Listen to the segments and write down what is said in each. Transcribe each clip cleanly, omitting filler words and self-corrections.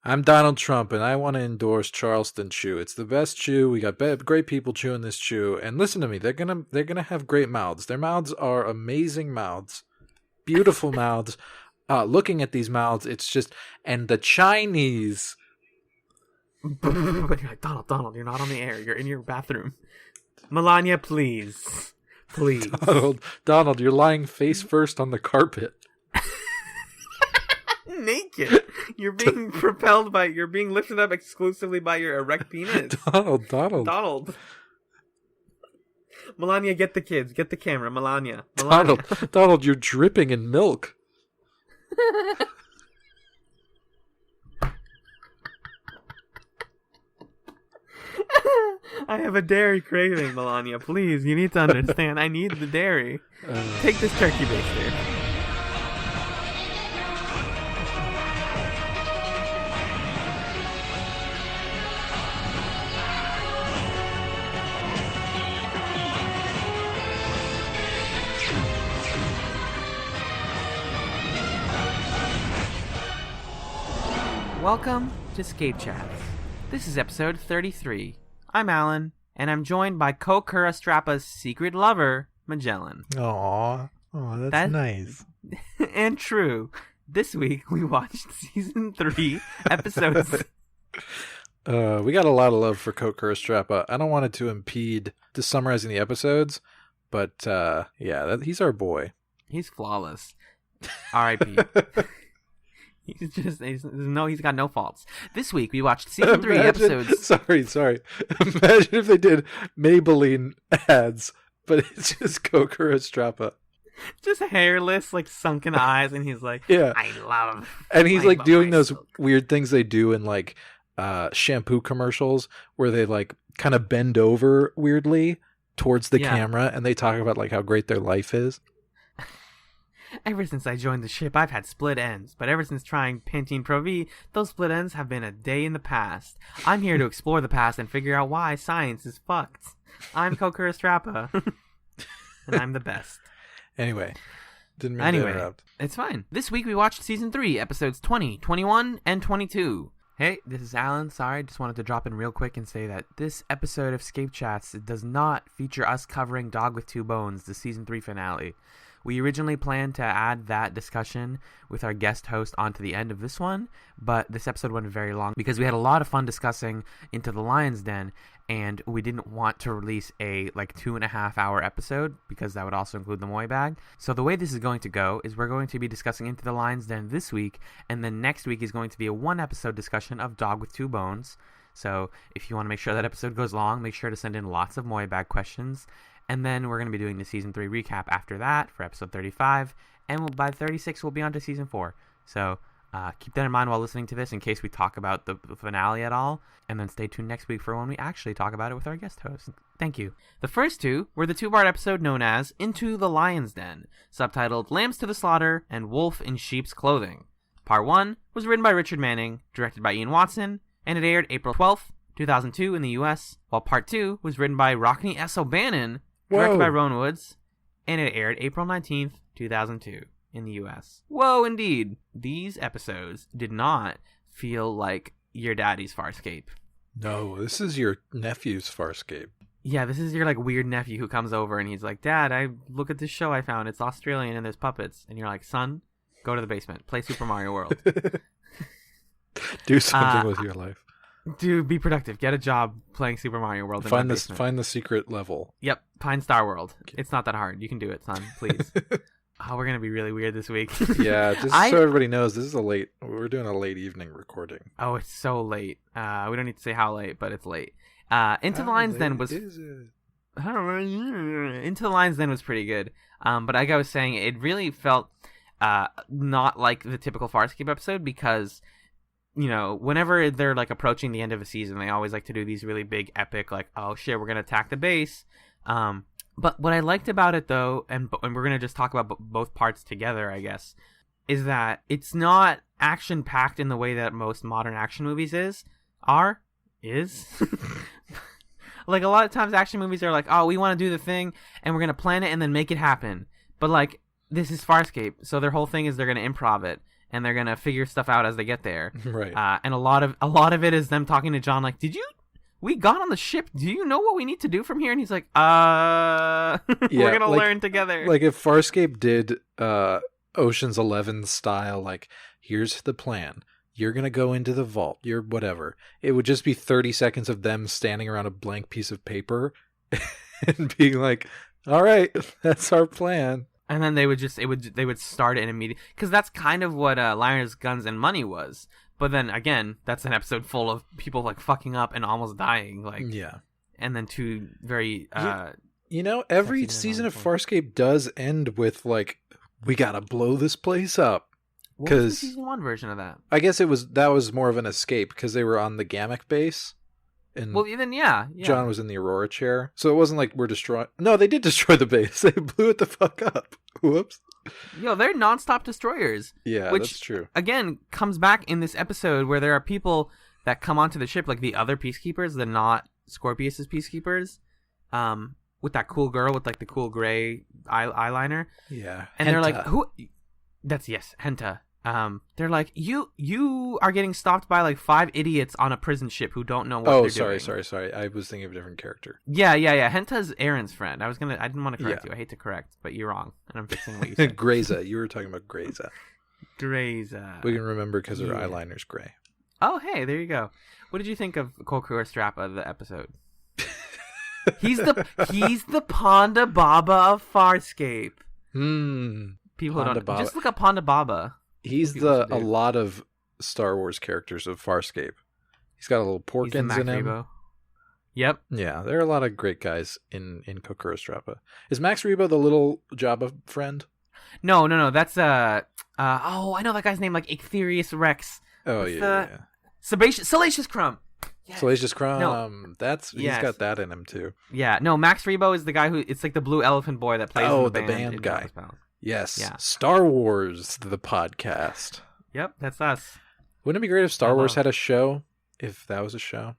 I'm Donald Trump, and I want to endorse Charleston Chew. It's the best chew. We got great people chewing this chew, and listen to me. They're gonna have great mouths. Their mouths are amazing mouths, beautiful mouths. Looking at these mouths, it's just and the Chinese. But you're like, Donald, you're not on the air. You're in your bathroom. Melania, please. Donald, you're lying face first on the carpet. Naked. You're being you're being lifted up exclusively by your erect penis. Donald. Melania, get the kids. Get the camera. Melania. Donald, you're dripping in milk. I have a dairy craving, Melania. Please, you need to understand. I need the dairy. Take this turkey baster. Welcome to ScapeChatz. This is episode 33. I'm Alan, and I'm joined by Kurra Strappa's secret lover, Magellan. Aww. Oh, that's nice. And true. This week we watched season 3, episodes. We got a lot of love for Kurra Strappa. I don't want it to impede to summarizing the episodes, but he's our boy. He's flawless. R.I.P. He's got no faults. This week we watched season 3 episodes. Sorry. Imagine if they did Maybelline ads, but it's just Kurra Strappa. Just hairless, like sunken eyes, and he's like, yeah. I love. And he's like doing those weird things they do in like shampoo commercials where they like kind of bend over weirdly towards the camera and they talk about like how great their life is. Ever since I joined the ship, I've had split ends, but ever since trying Pantene Pro V, those split ends have been a day in the past. I'm here to explore the past and figure out why science is fucked. I'm Kurra Strappa, and I'm the best. Anyway, didn't mean to interrupt. It's fine. This week we watched season 3, episodes 20, 21, and 22. Hey, this is Alan. Sorry, just wanted to drop in real quick and say that this episode of ScapeChatz does not feature us covering Dog with Two Bones, the season 3 finale. We originally planned to add that discussion with our guest host onto the end of this one, but this episode went very long because we had a lot of fun discussing Into the Lion's Den, and we didn't want to release a 2.5 hour episode because that would also include the Moyabag. So the way this is going to go is we're going to be discussing Into the Lion's Den this week, and then next week is going to be a 1-episode discussion of Dog with Two Bones. So if you want to make sure that episode goes long, make sure to send in lots of Moyabag questions. And then we're going to be doing the season 3 recap after that for episode 35. And by 36, we'll be on to season 4. So keep that in mind while listening to this in case we talk about the finale at all. And then stay tuned next week for when we actually talk about it with our guest host. Thank you. The first two were the 2-part episode known as Into the Lion's Den, subtitled Lambs to the Slaughter and Wolf in Sheep's Clothing. Part 1 was written by Richard Manning, directed by Ian Watson, and it aired April 12th, 2002 in the US, while Part 2 was written by Rockne S. O'Bannon, directed by Rowan Woods, and it aired April 19th, 2002 in the US. Whoa, indeed. These episodes did not feel like your daddy's Farscape. No, this is your nephew's Farscape. Yeah, this is your weird nephew who comes over and he's like, Dad, look at this show I found. It's Australian and there's puppets. And you're like, son, go to the basement. Play Super Mario World. Do something with your life. Dude, be productive. Get a job playing Super Mario World. Find the secret level. Yep, find Star World. Okay. It's not that hard. You can do it, son. Please. We're gonna be really weird this week. Yeah, just so everybody knows, we're doing a late evening recording. Oh, it's so late. We don't need to say how late, but it's late. Into the Lion's Den was. Into the Lion's Den was pretty good. But like I was saying, it really felt not like the typical Farscape episode because, whenever they're approaching the end of a season, they always like to do these really big epic, oh shit, we're gonna attack the base. But what I liked about it though, and we're gonna just talk about both parts together, I guess, is that it's not action packed in the way that most modern action movies is. Like a lot of times action movies are like, oh, we want to do the thing and we're gonna plan it and then make it happen. But this is Farscape, so their whole thing is they're gonna improv it. and they're gonna figure stuff out as they get there. Right. And a lot of it is them talking to John like, we got on the ship. Do you know what we need to do from here? And he's like, we're gonna learn together. Like if Farscape did Ocean's 11 style, like, here's the plan. You're going to go into the vault. You're whatever. It would just be 30 seconds of them standing around a blank piece of paper and being like, all right, that's our plan. And then they would start it immediately. Because that's kind of what Liars, Guns, and Money was. But then, again, that's an episode full of people, like, fucking up and almost dying. Like, yeah. And then two very... every season of Farscape does end with, like, we got to blow this place up. What was the season 1 version of that? I guess that was more of an escape because they were on the Gamma base. And John was in the Aurora chair. So it wasn't like we're destroying... No, they did destroy the base. They blew it the fuck up. Whoops. Yo, they're nonstop destroyers. Yeah, which, that's true. Again, comes back in this episode where there are people that come onto the ship, like the other peacekeepers, the not Scorpius's peacekeepers, with that cool girl with like the cool gray eyeliner. Yeah. And they're like, who... That's, yes, Henta. They're like, you are getting stopped by like 5 idiots on a prison ship who don't know what they're doing. Sorry. I was thinking of a different character. Yeah. Henta's Aaron's friend. I didn't want to correct you. I hate to correct, but you're wrong, and I'm fixing what you said. Grayza. You were talking about Grayza. Grayza. We can remember because her eyeliner's gray. Oh, hey, there you go. What did you think of Kurra Strappa, the episode? He's the Ponda Baba of Farscape. People Ponda don't Baba. Just look up Ponda Baba. He's a lot of Star Wars characters of Farscape. He's got a little Porkins in him. Rebo. Yep. Yeah, there are a lot of great guys in Kurra Strappa. Is Max Rebo the little Jabba friend? No. That's I know that guy's name, like Ictherius Rex. Oh, yeah. Salacious Crumb. Yes. Salacious Crumb. No. He's got that in him too. Yeah. No, Max Rebo is the guy who it's like the blue elephant boy that plays in the band guy. Yes. Yeah. Star Wars, the podcast. Yep, that's us. Wouldn't it be great if Star Wars had a show? If that was a show?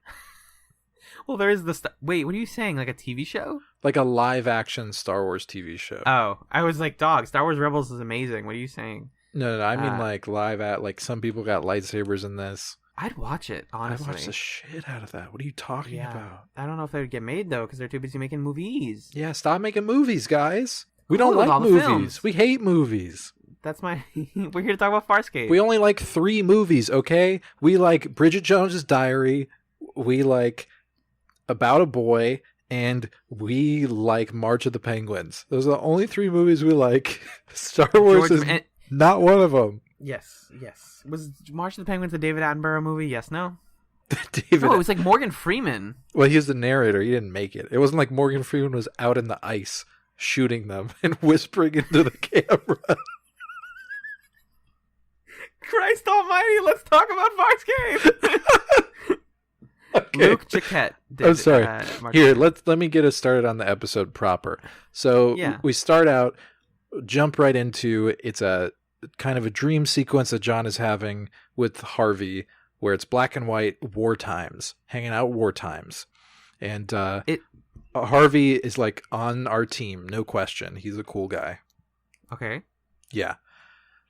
Well, there is wait, what are you saying? Like a TV show? Like a live-action Star Wars TV show. Oh, I was like, dog, Star Wars Rebels is amazing. What are you saying? No, I mean like like some people got lightsabers in this. I'd watch it, honestly. I'd watch the shit out of that. What are you talking about? I don't know if they would get made, though, because they're too busy making movies. Yeah, stop making movies, guys. We don't like movies. Films. We hate movies. That's my... We're here to talk about Farscape. We only like 3 movies, okay? We like Bridget Jones's Diary, we like About a Boy, and we like March of the Penguins. Those are the only 3 movies we like. Star Wars is not one of them. Yes. Was March of the Penguins a David Attenborough movie? Yes, no? It was like Morgan Freeman. Well, he was the narrator. He didn't make it. It wasn't like Morgan Freeman was out in the ice shooting them and whispering into the camera. Christ almighty, let's talk about Farscape. Okay. Luke Jaquette did, I'm sorry. Here, let me get us started on the episode proper. So we start out, jump right into, it's a kind of a dream sequence that John is having with Harvey, where it's black and white war times, hanging out war times. And Harvey is like on our team, no question. He's a cool guy. Okay. Yeah.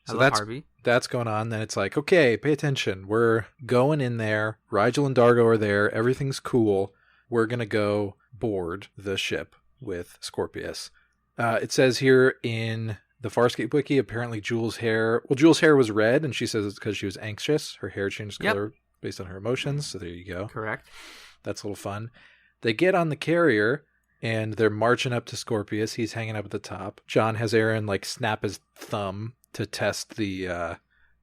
So I love Harvey. That's going on. Then it's like, okay, pay attention. We're going in there. Rigel and Dargo are there. Everything's cool. We're going to go board the ship with Scorpius. It says here in the Farscape wiki, apparently Jules' hair was red, and she says it's because she was anxious. Her hair changed color based on her emotions. So there you go. Correct. That's a little fun. They get on the carrier, and they're marching up to Scorpius. He's hanging up at the top. John has Aaron like snap his thumb to test the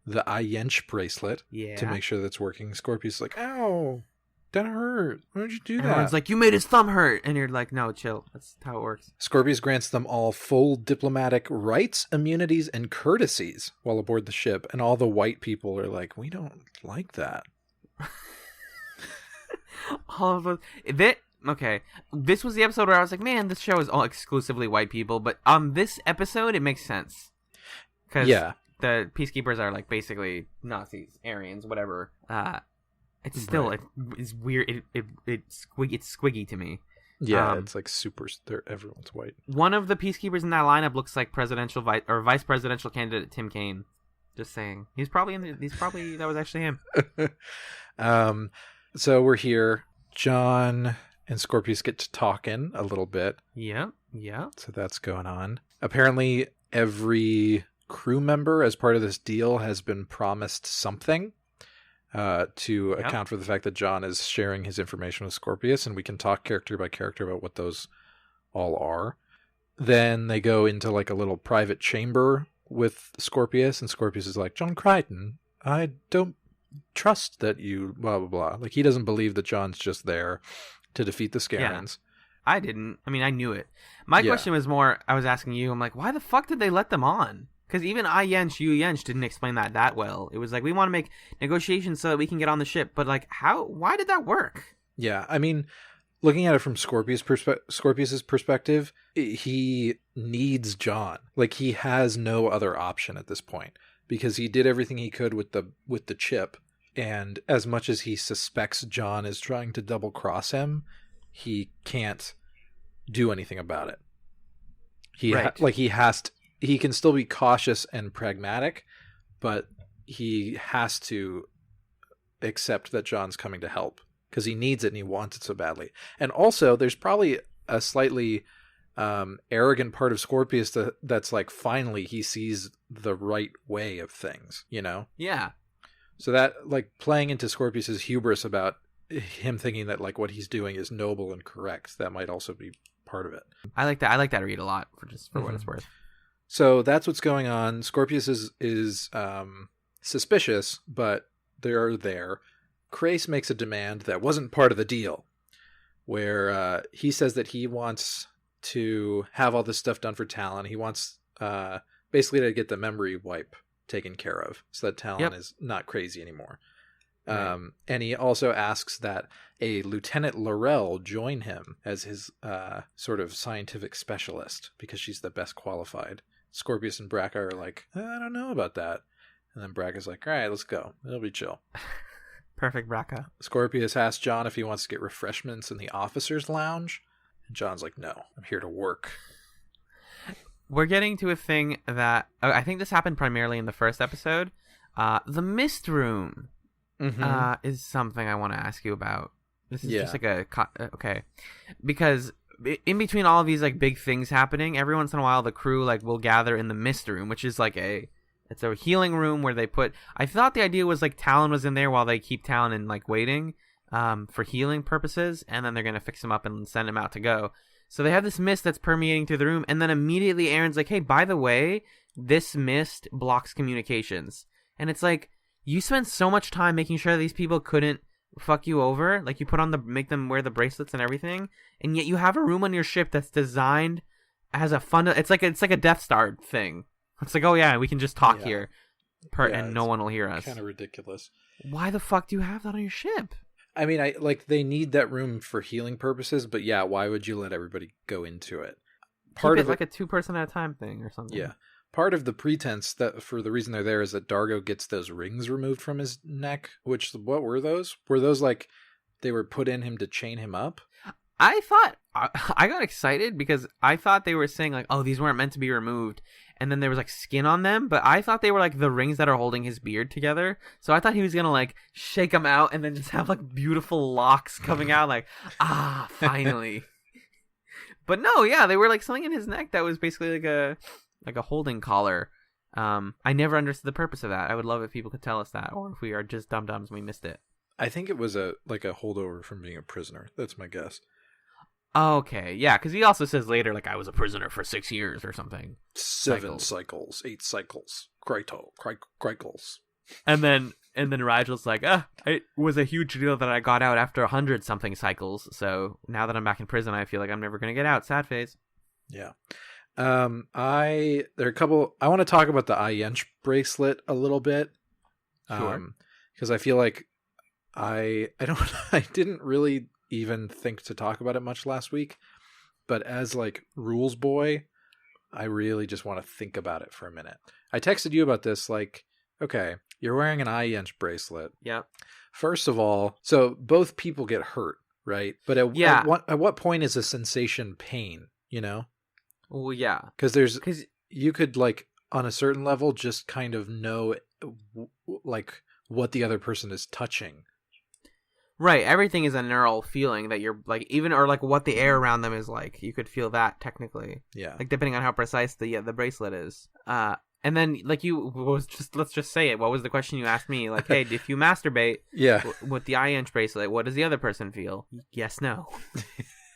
Yench bracelet to make sure that's working. Scorpius is like, ow, that hurt. Why did you do that? Everyone's like, you made his thumb hurt. And you're like, no, chill. That's how it works. Scorpius grants them all full diplomatic rights, immunities, and courtesies while aboard the ship. And all the white people are like, we don't like that. All of us. Okay, this was the episode where I was like, man, this show is all exclusively white people. But on this episode, it makes sense. Because the peacekeepers are like basically Nazis, Aryans, whatever. It's still it's weird. It's squiggy to me. Yeah, it's like everyone's white. One of the peacekeepers in that lineup looks like vice presidential candidate Tim Kaine. Just saying. He's probably that was actually him. So we're here. John and Scorpius get to talking a little bit. Yeah. So that's going on. Apparently, every crew member, as part of this deal, has been promised something to account for the fact that John is sharing his information with Scorpius, and we can talk character by character about what those all are. Then they go into like a little private chamber with Scorpius, and Scorpius is like, John Crichton, I don't trust that you blah blah blah. Like, he doesn't believe that John's just there to defeat the Scarans. Yeah. I didn't. I mean, I knew it. My question was more, I was asking you, I'm like, why the fuck did they let them on? Because even Yu Yench didn't explain that well. It was like, we want to make negotiations so that we can get on the ship, but like, why did that work? Yeah, I mean, looking at it from Scorpius's perspective, he needs John. Like, he has no other option at this point, because he did everything he could with the chip, and as much as he suspects John is trying to double cross him, he can't do anything about it. He can still be cautious and pragmatic, but he has to accept that John's coming to help because he needs it and he wants it so badly. And also, there's probably a slightly arrogant part of Scorpius that's like, finally he sees the right way of things, you know? Yeah. So that, like, playing into Scorpius's hubris about him thinking that like what he's doing is noble and correct, that might also be part of it. I like that read a lot for what it's worth. So that's what's going on. Scorpius is suspicious, but they're there. Crace makes a demand that wasn't part of the deal, where he says that he wants to have all this stuff done for Talon. He wants basically to get the memory wipe taken care of so that Talon is not crazy anymore. Right. And he also asks that a Lieutenant Laurel join him as his sort of scientific specialist because she's the best qualified. Scorpius and Braca are like, I don't know about that. And then Braca's like, all right, let's go. It'll be chill. Perfect, Braca. Scorpius asks John if he wants to get refreshments in the officers' lounge. And John's like, no, I'm here to work. We're getting to a thing that I think this happened primarily in the first episode. The Mist Room is something I want to ask you about. This is just like okay, because in between all of these like big things happening, every once in a while the crew like will gather in the Mist Room, which is like it's a healing room where they put. I thought the idea was like Talon was in there while they keep Talon in like waiting for healing purposes, and then they're gonna fix him up and send him out to go. So they have this mist that's permeating through the room, and then immediately Aaron's like, hey, by the way, this mist blocks communications. And it's like, you spent so much time making sure these people couldn't fuck you over. Like, you make them wear the bracelets and everything, and yet you have a room on your ship that's designed as a it's like a Death Star thing. It's like, oh yeah, we can just talk here, and no one will hear us. Kind of ridiculous. Why the fuck do you have that on your ship? I mean, they need that room for healing purposes, but yeah, why would you let everybody go into it? Keep it like a 2-person at a time thing or something. Yeah. Part of the pretense that for the reason they're there is that Dargo gets those rings removed from his neck, which, what were those? Were those like they were put in him to chain him up? I thought, I got excited because I thought they were saying like, oh, these weren't meant to be removed. And then there was like skin on them, but I thought they were like the rings that are holding his beard together. So I thought he was going to like shake them out and then just have like beautiful locks coming out like, finally. But no, yeah, they were like something in his neck that was basically like a holding collar. I never understood the purpose of that. I would love if people could tell us that, or if we are just dum-dums and we missed it. I think it was a holdover from being a prisoner. That's my guess. Okay, yeah, because he also says later, like, I was a prisoner for 6 years or something. 7 cycles, 8 cycles, Krykles. And then Rigel's like, it was a huge deal that I got out after 100-something cycles, so now that I'm back in prison, I feel like I'm never going to get out. Sad face. Yeah. There are a couple, I want to talk about the Yench bracelet a little bit. Sure. Because I feel like I didn't really even think to talk about it much last week, but as like rules boy, I really just want to think about it for a minute. I texted you about this, like, okay, you're wearing an Yench bracelet. Yeah. First of all, so both people get hurt, right? But at what point is a sensation pain, you know? Well, yeah. Because you could like on a certain level, just kind of know like what the other person is touching. Right, everything is a neural feeling that you're like, even or like what the air around them is like. You could feel that technically. Yeah. Like depending on how precise the bracelet is. And then like let's just say it. What was the question you asked me? Like, hey, if you masturbate, Yeah, with the eye inch bracelet, what does the other person feel? Yes, no.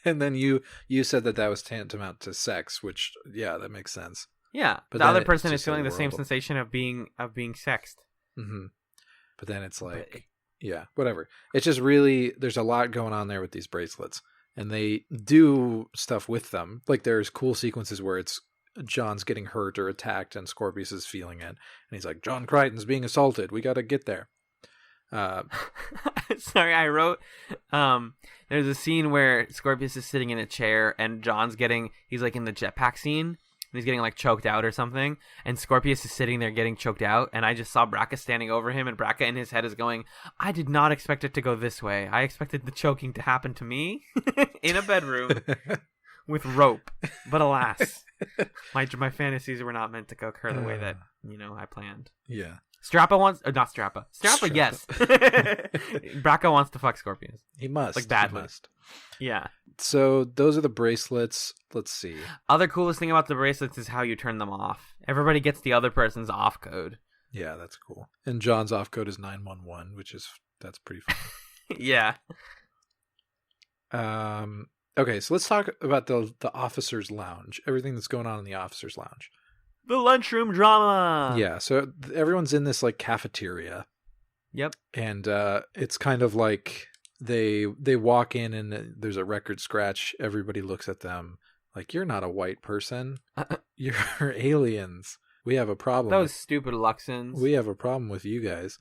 and then you said that was tantamount to sex, which that makes sense. Yeah, But the then other it's person is just a feeling the same world of- sensation of being sexed. Mm-hmm. But then it's like, But yeah, whatever. It's just really, there's a lot going on there with these bracelets, and they do stuff with them. Like there's cool sequences where it's John's getting hurt or attacked, and Scorpius is feeling it, and he's like, John Crichton's being assaulted. We got to get there. Sorry, I wrote. There's a scene where Scorpius is sitting in a chair, and he's like in the jetpack scene. And he's getting like choked out or something, and Scorpius is sitting there getting choked out, and I just saw Braca standing over him, and Braca in his head is going, I did not expect it to go this way. I expected the choking to happen to me in a bedroom with rope. But alas, my fantasies were not meant to occur the way that, I planned. Yeah. Strappa wants, not Strappa. Strappa, yes. Braca wants to fuck Scorpius. He must. Like badly. He must. Yeah. So those are the bracelets. Let's see. Other coolest thing about the bracelets is how you turn them off. Everybody gets the other person's off code. Yeah, that's cool. And John's off code is 911, that's pretty fun. Yeah. Okay, so let's talk about the officers' lounge. Everything that's going on in the officers' lounge. The lunchroom drama. Yeah, so everyone's in this like cafeteria. Yep. And it's kind of like they walk in and there's a record scratch. Everybody looks at them like, you're not a white person. You're aliens. We have a problem. Those stupid Luxons. We have a problem with you guys.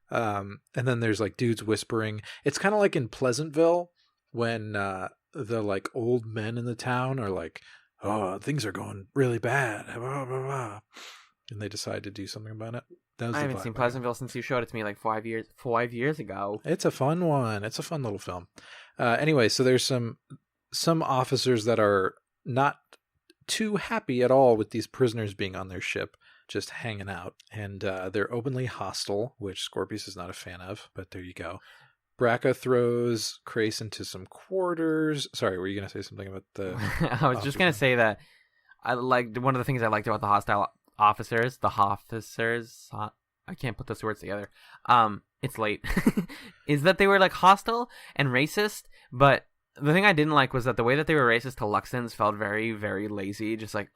And then there's like dudes whispering. It's kind of like in Pleasantville when the like old men in the town are like, oh, things are going really bad. Blah, blah, blah. And they decide to do something about it. I haven't seen Pleasantville since you showed it to me like 5 years ago. It's a fun one. It's a fun little film. Anyway, so there's some officers that are not too happy at all with these prisoners being on their ship, just hanging out. And they're openly hostile, which Scorpius is not a fan of, but there you go. Braca throws Crace into some quarters. Sorry, were you going to say something about the... I was just going to say that I liked one of the things I liked about the hostile officers, I can't put those words together. It's late. Is that they were like hostile and racist, but the thing I didn't like was that the way that they were racist to Luxons felt very, very lazy. Just like,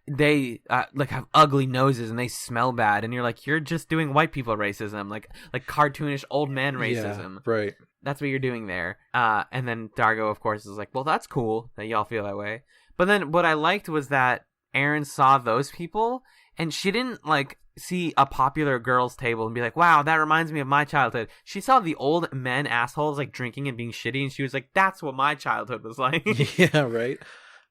they like have ugly noses and they smell bad, and you're like, you're just doing white people racism, like cartoonish old man racism. Yeah, right. That's what you're doing there. And then Dargo, of course, is like, well, that's cool that y'all feel that way. But then what I liked was that Aaron saw those people, and she didn't like see a popular girls' table and be like, wow, that reminds me of my childhood. She saw the old men assholes like drinking and being shitty, and she was like, that's what my childhood was like. Yeah, right.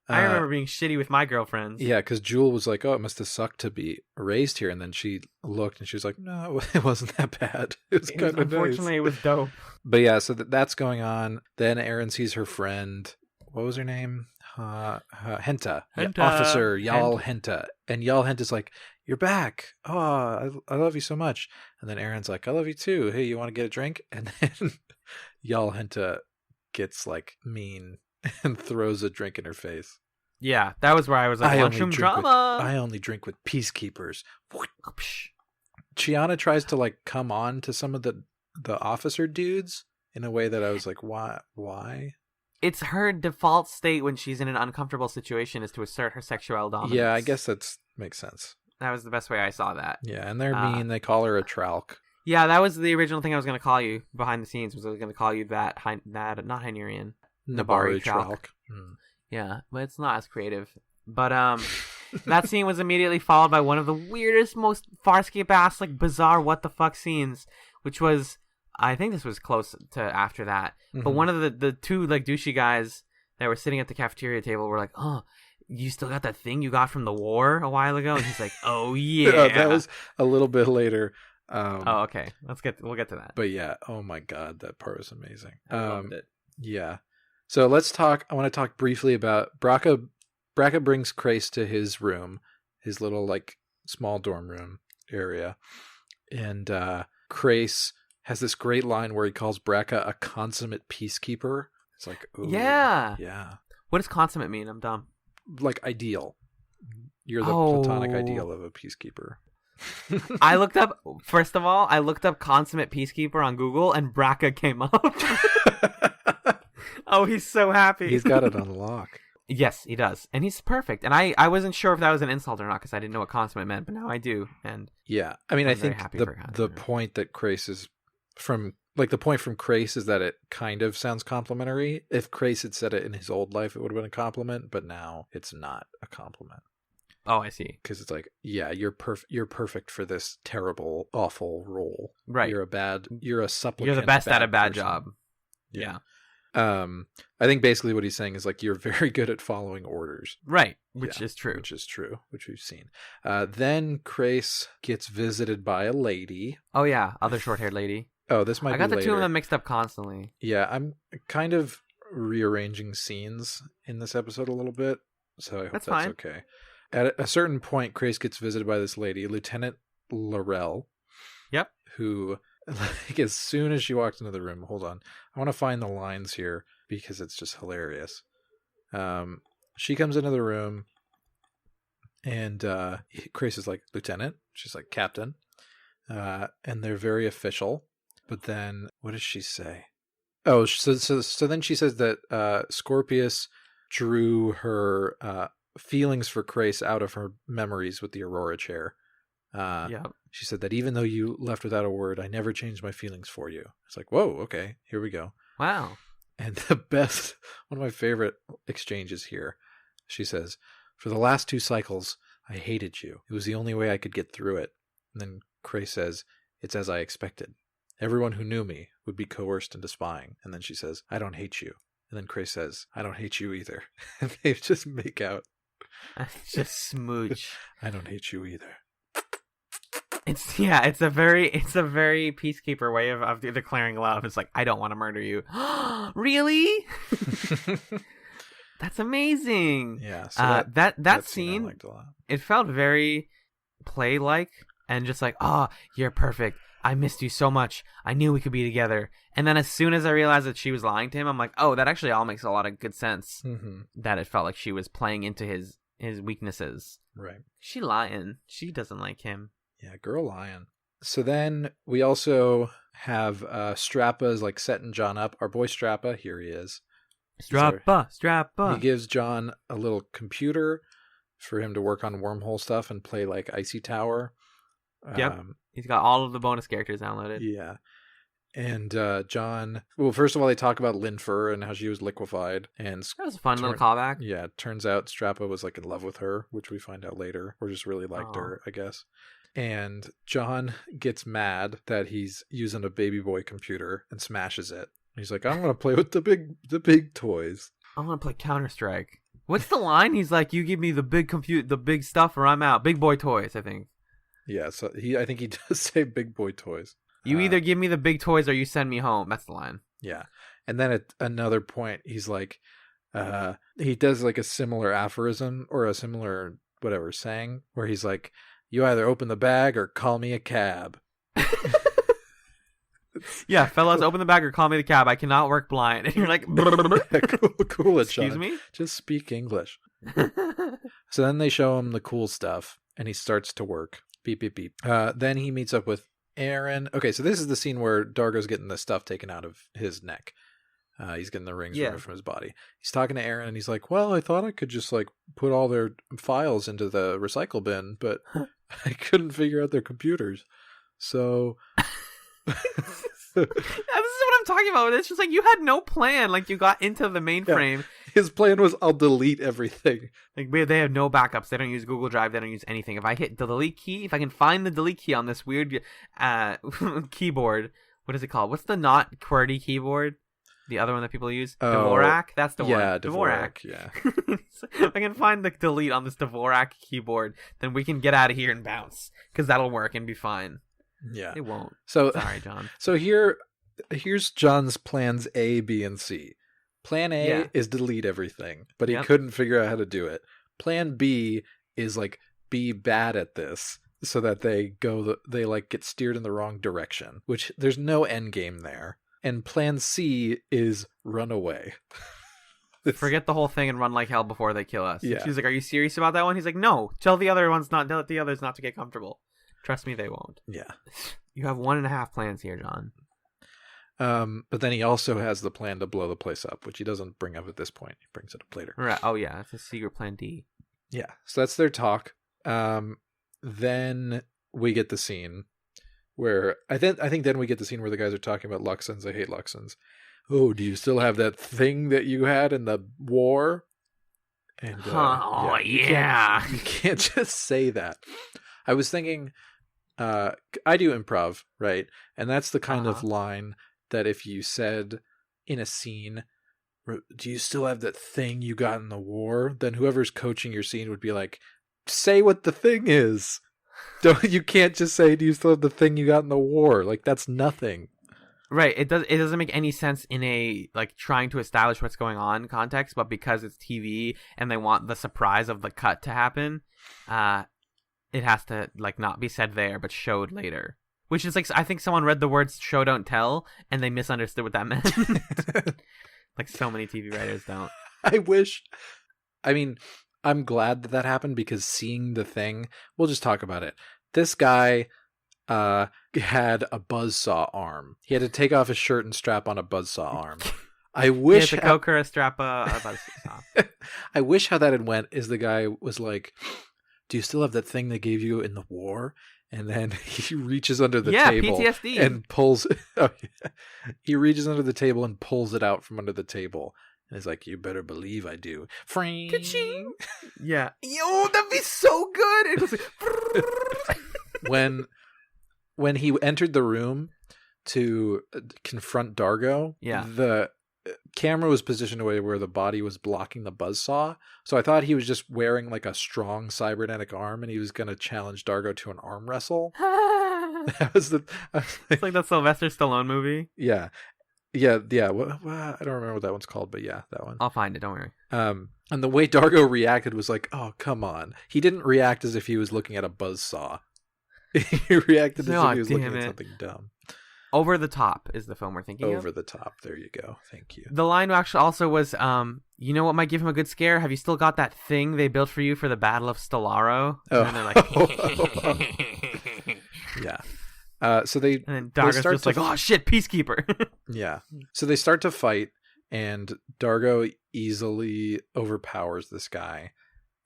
I remember being shitty with my girlfriends. Yeah, because Jewel was like, oh, it must have sucked to be raised here. And then she looked and she was like, no, it wasn't that bad. It was kind of Unfortunately, nice. It was dope. But yeah, so that's going on. Then Aaron sees her friend. What was her name? Henta. Yeah, Officer Yal Henta. And Yal Henta's like, you're back. Oh, I love you so much. And then Aaron's like, I love you too. Hey, you want to get a drink? And then Yal Henta gets like mean and throws a drink in her face. Yeah, that was where I was like, lunchroom drama. I only drink with peacekeepers. Chiana tries to like come on to some of the officer dudes in a way that I was like, why? It's her default state when she's in an uncomfortable situation is to assert her sexual dominance. Yeah, I guess that makes sense. That was the best way I saw that. Yeah, and they're mean. They call her a tralk. Yeah, that was the original thing I was going to call you behind the scenes. I was going to call you that not Hynerian. Nabari tralk. Yeah, but it's not as creative. But that scene was immediately followed by one of the weirdest, most Farscape-ass, like, bizarre what the fuck scenes, which was, I think this was close to after that. Mm-hmm. But one of the two, like, douchey guys that were sitting at the cafeteria table were like, oh, you still got that thing you got from the war a while ago? And he's like, oh, yeah. That was a little bit later. Oh, okay. We'll get to that. But yeah, oh my God, that part was amazing. I loved it. Yeah. So let's talk. I want to talk briefly about Braca brings Crace to his room, his little like small dorm room area. And Crace has this great line where he calls Braca a consummate peacekeeper. It's like, ooh, Yeah. Yeah. What does consummate mean? I'm dumb. Like ideal. You're the platonic ideal of a peacekeeper. I looked up, first of all, consummate peacekeeper on Google, and Braca came up. Oh, he's so happy. He's got it on lock. Yes, he does. And he's perfect. And I wasn't sure if that was an insult or not because I didn't know what consummate meant, but now I do. And yeah, I mean, I'm I very think happy the for the point that Crace is from, like the point from Crace is that it kind of sounds complimentary. If Crace had said it in his old life, it would have been a compliment, but now it's not a compliment. Oh, I see. Because it's like, yeah, you're perfect for this terrible, awful role. Right. You're a supplicant. You're the best at a bad person. job. Yeah. I think basically what he's saying is like, you're very good at following orders. Right. Which is true. Which we've seen. Then Crace gets visited by a lady. Oh, yeah. Other short-haired lady. Oh, this might be I got the later. two of them mixed up constantly. Yeah, I'm kind of rearranging scenes in this episode a little bit, so I hope that's okay. At a certain point, Crace gets visited by this lady, Lieutenant Laurel. Yep. Who, like, as soon as she walks into the room, hold on, I want to find the lines here because it's just hilarious. She comes into the room, and Crace is like, Lieutenant. She's like, Captain. And they're very official. But then, what does she say? Oh, so then she says that Scorpius drew her feelings for Crace out of her memories with the Aurora chair. She said that even though you left without a word, I never changed my feelings for you. It's like, whoa, okay, here we go. Wow. And the best, one of my favorite exchanges here, she says, for the last 2 cycles, I hated you. It was the only way I could get through it. And then Crace says, it's as I expected. Everyone who knew me would be coerced into spying. And then she says, I don't hate you. And then Crace says, I don't hate you either. And they just make out. Just smooch. I don't hate you either. It's a very peacekeeper way of declaring love. It's like, I don't want to murder you. Really? That's amazing. Yeah. So that scene, I liked a lot. It felt very play-like and just like, oh, you're perfect. I missed you so much. I knew we could be together. And then as soon as I realized that she was lying to him, I'm like, oh, that actually all makes a lot of good sense. Mm-hmm. That it felt like she was playing into his weaknesses. Right. She lying. She doesn't like him. Yeah, girl lying. So then we also have Strappa's like setting John up. Our boy Strappa, here he is. Strappa. He gives John a little computer for him to work on wormhole stuff and play like Icy Tower. Yep. He's got all of the bonus characters downloaded. Yeah. And John, well, first of all, they talk about Linfer and how she was liquefied. And that was a fun little callback. Yeah, it turns out Strappa was like in love with her, which we find out later, or just really liked her, I guess. And John gets mad that he's using a baby boy computer and smashes it. He's like, I don't want to play with the big toys. I want to play Counter-Strike. What's the line? He's like, you give me the big stuff or I'm out. Big boy toys, I think. Yeah, so I think he does say big boy toys. You either give me the big toys or you send me home. That's the line. Yeah. And then at another point, he's like, he does like a similar aphorism or a similar whatever saying where he's like, you either open the bag or call me a cab. Yeah, fellas, open the bag or call me the cab. I cannot work blind. And you're like, cool it, excuse John. me? Just speak English. So then they show him the cool stuff and he starts to work. Beep, beep, beep. Then he meets up with Aaron. Okay, so this is the scene where Dargo's getting the stuff taken out of his neck. He's getting the rings removed from his body. He's talking to Aaron and he's like, well, I thought I could just like put all their files into the recycle bin, but I couldn't figure out their computers. So this is what I'm talking about. It's just like you had no plan. Like you got into the mainframe. Yeah. His plan was I'll delete everything. Like they have no backups. They don't use Google Drive. They don't use anything. If I hit the delete key, if I can find the delete key on this weird keyboard, what is it called? What's the not QWERTY keyboard? The other one that people use? Dvorak? That's the one. Yeah, Dvorak. Yeah. If I can find the delete on this Dvorak keyboard, then we can get out of here and bounce. Because that'll work and be fine. Yeah. It won't. So sorry, John. So here's John's plans A, B, and C. Plan A is delete everything, but he couldn't figure out how to do it. Plan B is like be bad at this so that they get steered in the wrong direction, which there's no end game there. And plan C is run away. Forget the whole thing and run like hell before they kill us. Yeah. She's like, are you serious about that one? He's like, no, tell the others not to get comfortable. Trust me, they won't. Yeah. You have 1.5 plans here, John. But then he also has the plan to blow the place up, which he doesn't bring up at this point. He brings it up later. Right. Oh yeah, it's a secret plan D. Yeah. So that's their talk. Then we get the scene where I think then we get the scene where the guys are talking about Luxons. I hate Luxons. Oh, do you still have that thing that you had in the war? And yeah. You can't just say that. I was thinking, I do improv, right? And that's the kind of line that if you said in a scene, do you still have that thing you got in the war? Then whoever's coaching your scene would be like, say what the thing is. You can't just say, do you still have the thing you got in the war? Like, that's nothing. Right. It doesn't make any sense in a like trying to establish what's going on context, but because it's TV and they want the surprise of the cut to happen, it has to like not be said there but showed later. Which is like, I think someone read the words show don't tell and they misunderstood what that meant. Like so many TV writers don't. I'm glad that happened because seeing the thing, we'll just talk about it. This guy had a buzzsaw arm. He had to take off his shirt and strap on a buzzsaw arm. I wish the Kurra Strappa a buzzsaw. I wish how that had went is the guy was like, do you still have that thing they gave you in the war? And then he reaches under the table PTSD. And pulls he reaches under the table and pulls it out from under the table. And he's like, you better believe I do. Fring. Ka-ching. Yeah. Yo, that'd be so good. It was like when he entered the room to confront Dargo, the camera was positioned away where the body was blocking the buzzsaw. So I thought he was just wearing like a strong cybernetic arm and he was going to challenge Dargo to an arm wrestle. It's like that Sylvester Stallone movie. Yeah. Yeah. Well, I don't remember what that one's called, but yeah, that one. I'll find it. Don't worry. And the way Dargo reacted was like, oh, come on. He didn't react as if he was looking at a buzzsaw. He reacted as if he was looking at something dumb. Over the Top is the film we're thinking of. Over the Top. There you go. Thank you. The line actually also was, you know what might give him a good scare? Have you still got that thing they built for you for the Battle of Stellaro? Oh. And they're like... Yeah. So they... And then Dargo's just like, oh, shit, Peacekeeper. Yeah. So they start to fight, and Dargo easily overpowers this guy.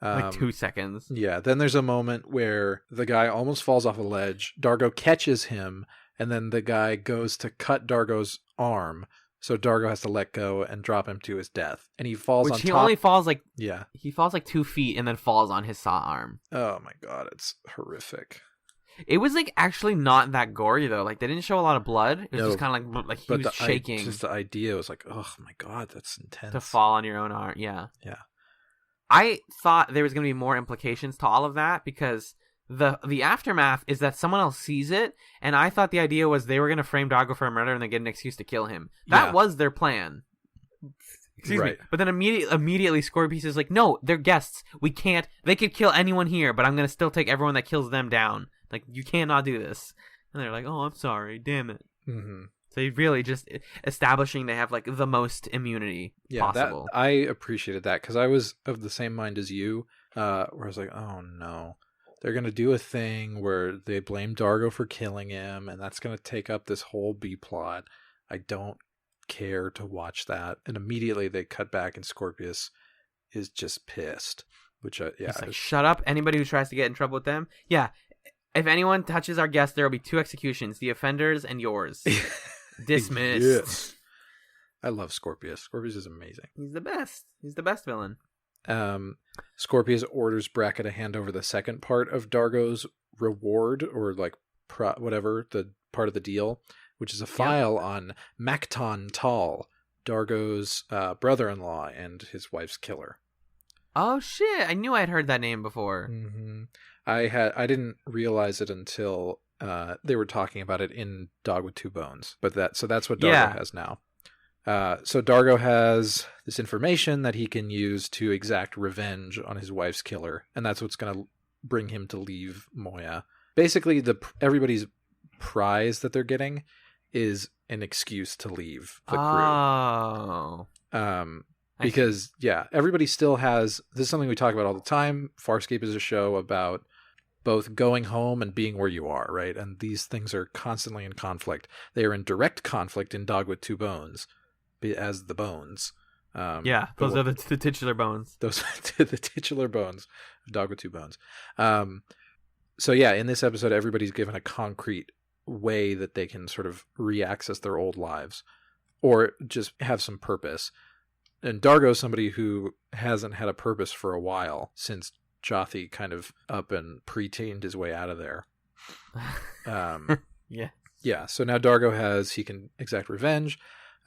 Like 2 seconds. Yeah. Then there's a moment where the guy almost falls off a ledge. Dargo catches him, and then the guy goes to cut Dargo's arm. So Dargo has to let go and drop him to his death. And he falls on top. He only falls like... Yeah. He falls like 2 feet and then falls on his saw arm. Oh my god, it's horrific. It was like actually not that gory though. Like they didn't show a lot of blood. It was just kind of like he was shaking. Just the idea was like, oh my god, that's intense. To fall on your own arm. Yeah. Yeah. I thought there was going to be more implications to all of that because the aftermath is that someone else sees it, and I thought the idea was they were going to frame Dargo for a murder and then get an excuse to kill him. That was their plan. Excuse me. But then immediately Scorpius is like, no, they're guests. We can't. They could kill anyone here, but I'm going to still take everyone that kills them down. Like, you cannot do this. And they're like, oh, I'm sorry. Damn it. Mm-hmm. So you're really just establishing they have like the most immunity possible. I appreciated that because I was of the same mind as you, where I was like, oh no, they're going to do a thing where they blame Dargo for killing him, and that's going to take up this whole B plot. I don't care to watch that. And immediately they cut back, and Scorpius is just pissed. Which, He's like, shut up. Anybody who tries to get in trouble with them, if anyone touches our guest, there will be 2 executions: the offenders and yours. Dismissed. Yes. I love Scorpius. Scorpius is amazing. He's the best. He's the best villain. Scorpius orders Bracket to hand over the second part of Dargo's reward, or like whatever, the part of the deal, which is a file on Macton Tal, Dargo's brother-in-law and his wife's killer. Oh shit! I knew I had heard that name before. Mm-hmm. I didn't realize it until they were talking about it in Dog with 2 Bones. But that's what Dargo has now. So Dargo has this information that he can use to exact revenge on his wife's killer, and that's what's going to bring him to leave Moya. Basically, everybody's prize that they're getting is an excuse to leave the crew. Oh. Because, yeah, everybody still has... This is something we talk about all the time. Farscape is a show about both going home and being where you are, right? And these things are constantly in conflict. They are in direct conflict in Dog with Two Bones, as the bones. Those are the titular bones. Those are the titular bones of Dog with Two Bones. So, yeah, in this episode, everybody's given a concrete way that they can sort of re-access their old lives or just have some purpose. And Dargo's somebody who hasn't had a purpose for a while since Jothi kind of up and pre-tamed his way out of there. Yeah. So now Dargo he can exact revenge.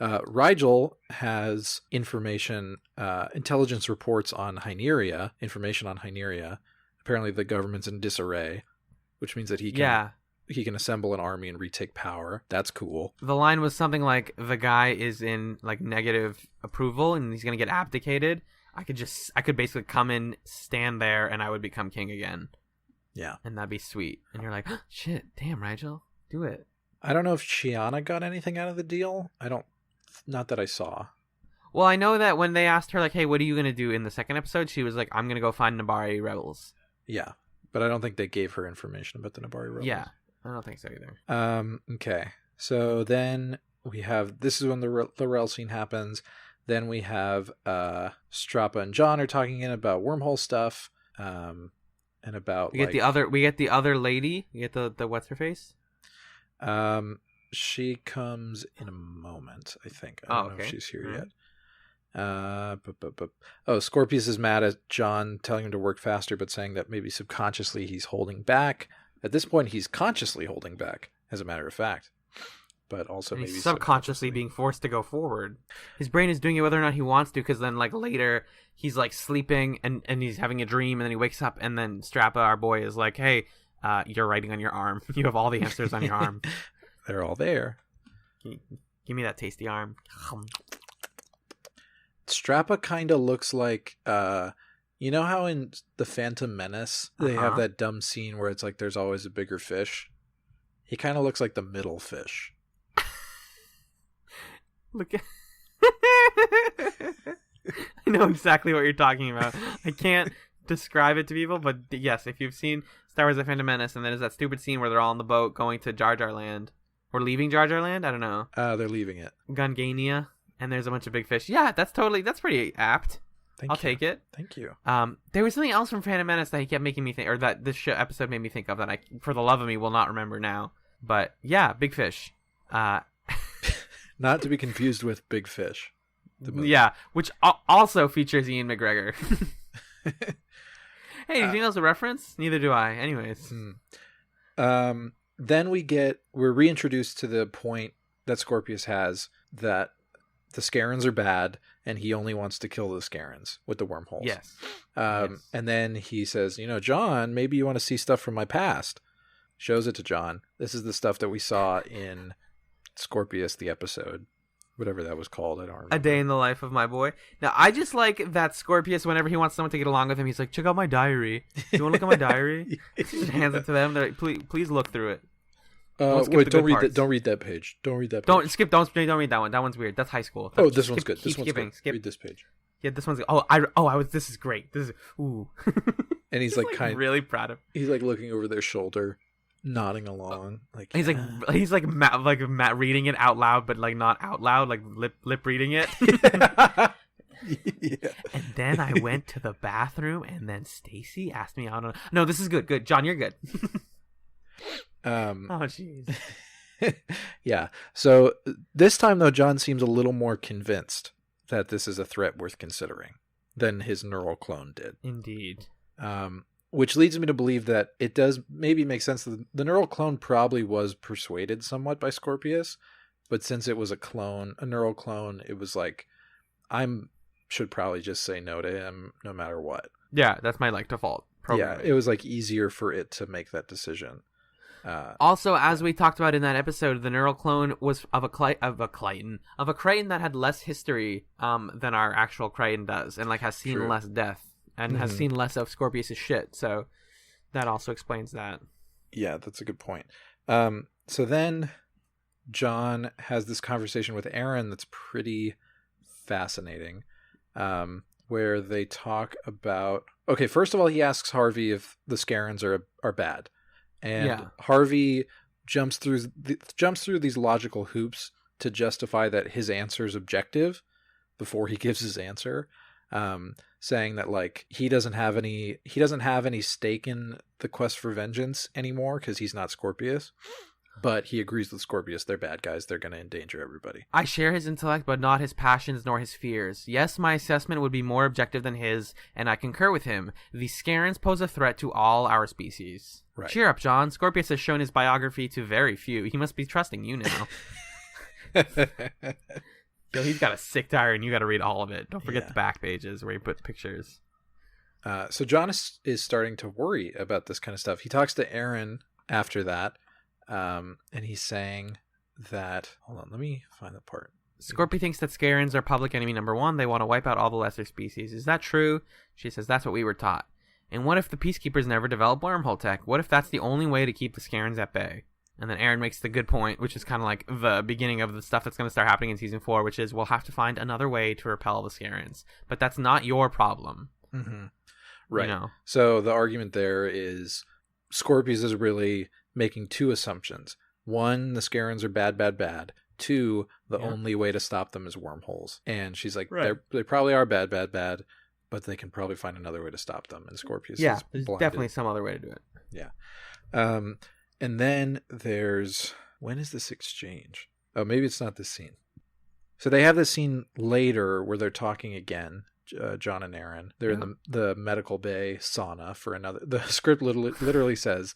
Rigel has information, intelligence reports on information on Hyneria. Apparently the government's in disarray, which means that he can assemble an army and retake power. That's cool. The line was something like, the guy is in like negative approval and he's going to get abdicated. I could basically come in, stand there, and I would become king again. Yeah. And that'd be sweet. And you're like, oh, shit, damn, Rigel, do it. I don't know if Chiana got anything out of the deal. Not that I saw. Well, I know that when they asked her, like, hey, what are you going to do in the second episode? She was like, I'm going to go find Nabari rebels. Yeah. But I don't think they gave her information about the Nabari rebels. Yeah. I don't think so either. Okay. So then we have... This is when the Lorel scene happens. Then we have Strappa and John are talking about wormhole stuff, and about we get the other lady. You get the what's her face? She comes in a moment, I think. I don't know if she's here yet. Scorpius is mad at John, telling him to work faster, but saying that maybe subconsciously he's holding back. At this point, he's consciously holding back, as a matter of fact. But also maybe he's subconsciously being forced to go forward. His brain is doing it whether or not he wants to, because then like later he's like sleeping and he's having a dream, and then he wakes up, and then Strappa, our boy, is like, hey, you're writing on your arm. You have all the answers on your arm. They're all there. Give me that tasty arm. Strappa kind of looks like, you know how in The Phantom Menace they have that dumb scene where it's like there's always a bigger fish? He kind of looks like the middle fish. Look at... I know exactly what you're talking about. I can't describe it to people, but yes, if you've seen Star Wars: The Phantom Menace, and then there's that stupid scene where they're all on the boat going to Jar Jar Land. Or leaving Jar Jar Land? I don't know. They're leaving it. Gungania, and there's a bunch of big fish. Yeah, that's pretty apt. I'll take it. Thank you. There was something else from Phantom Menace that he kept making me think, or that this episode made me think of, that I, for the love of me, will not remember now. But yeah, big fish. Not to be confused with Big Fish. Yeah, which also features Ian McGregor. Hey, do you think that was a reference? Neither do I. Anyways. Then we're reintroduced to the point that Scorpius has that the Scarens are bad and he only wants to kill the Scarens with the wormholes. Yes. And then he says, John, maybe you want to see stuff from my past. Shows it to John. This is the stuff that we saw in Scorpius, the episode. Whatever that was called, I don't remember. A Day in the Life of My Boy. Now, I just like that Scorpius, whenever he wants someone to get along with him, he's like, check out my diary. You want to look at my diary? He hands it to them. They're like, please look through it. Don't read that. Don't read that page. Don't read that page. Don't read that one. That one's weird. That's high school. This one's good. This one's good. Read this page. Yeah, this one's this is great. This is ooh. And he's like really proud of. He's like looking over their shoulder, nodding along. Like he's like reading it out loud, but like not out loud, like lip reading it. Yeah. And then I went to the bathroom, and then Stacy asked me out on. No, this is good. Good, John, you're good. Oh jeez. Yeah. So this time though, John seems a little more convinced that this is a threat worth considering than his neural clone did. Indeed. Which leads me to believe that it does maybe make sense that the neural clone probably was persuaded somewhat by Scorpius, but since it was a neural clone, it was like, should probably just say no to him no matter what. Yeah, that's my default programming. Yeah, it was it for it to make that decision. Also, as we talked about in that episode, the neural clone was of a Crichton that had less history than our actual Crichton does, and has seen less death and has seen less of Scorpius's shit. So That also explains that. Yeah, that's a good point. So then John has this conversation with Aaron that's pretty fascinating, where they talk about... Okay, first of all, he asks Harvey if the Scarens are bad. And Harvey jumps through these logical hoops to justify that his answer is objective before he gives his answer, saying that like he doesn't have any stake in the quest for vengeance anymore because he's not Scorpius, but he agrees with Scorpius. They're bad guys. They're going to endanger everybody. I share his intellect, but not his passions nor his fears. Yes, my assessment would be more objective than his, and I concur with him. The Scarens pose a threat to all our species. Right. Cheer up, John. Scorpius has shown his biography to very few. He must be trusting you now. Yo, he's got a sick diary, and you got to read all of it. Don't forget the back pages where he put pictures. So John is starting to worry about this kind of stuff. He talks to Aaron after that, and he's saying that... Hold on, let me find the part. Scorpio thinks that Scarens are public enemy number one. They want to wipe out all the lesser species. Is that true? She says, that's what we were taught. And what if the Peacekeepers never develop wormhole tech? What if that's the only way to keep the Scarens at bay? And then Aaron makes the good point, which is kind of like the beginning of the stuff that's going to start happening in Season 4, which is we'll have to find another way to repel the Scarens. But that's not your problem. Mm-hmm. Right. You know? So the argument there is Scorpius is really making two assumptions. One, the Scarens are bad, bad, bad. Two, the only way to stop them is wormholes. And she's like, they probably are bad, bad, bad, but they can probably find another way to stop them. And Scorpius is there's blinded. Definitely some other way to do it. Yeah. And then there's... When is this exchange? Oh, maybe it's not this scene. So they have this scene later where they're talking again, John and Aaron. They're in the medical bay sauna for another... The script literally says,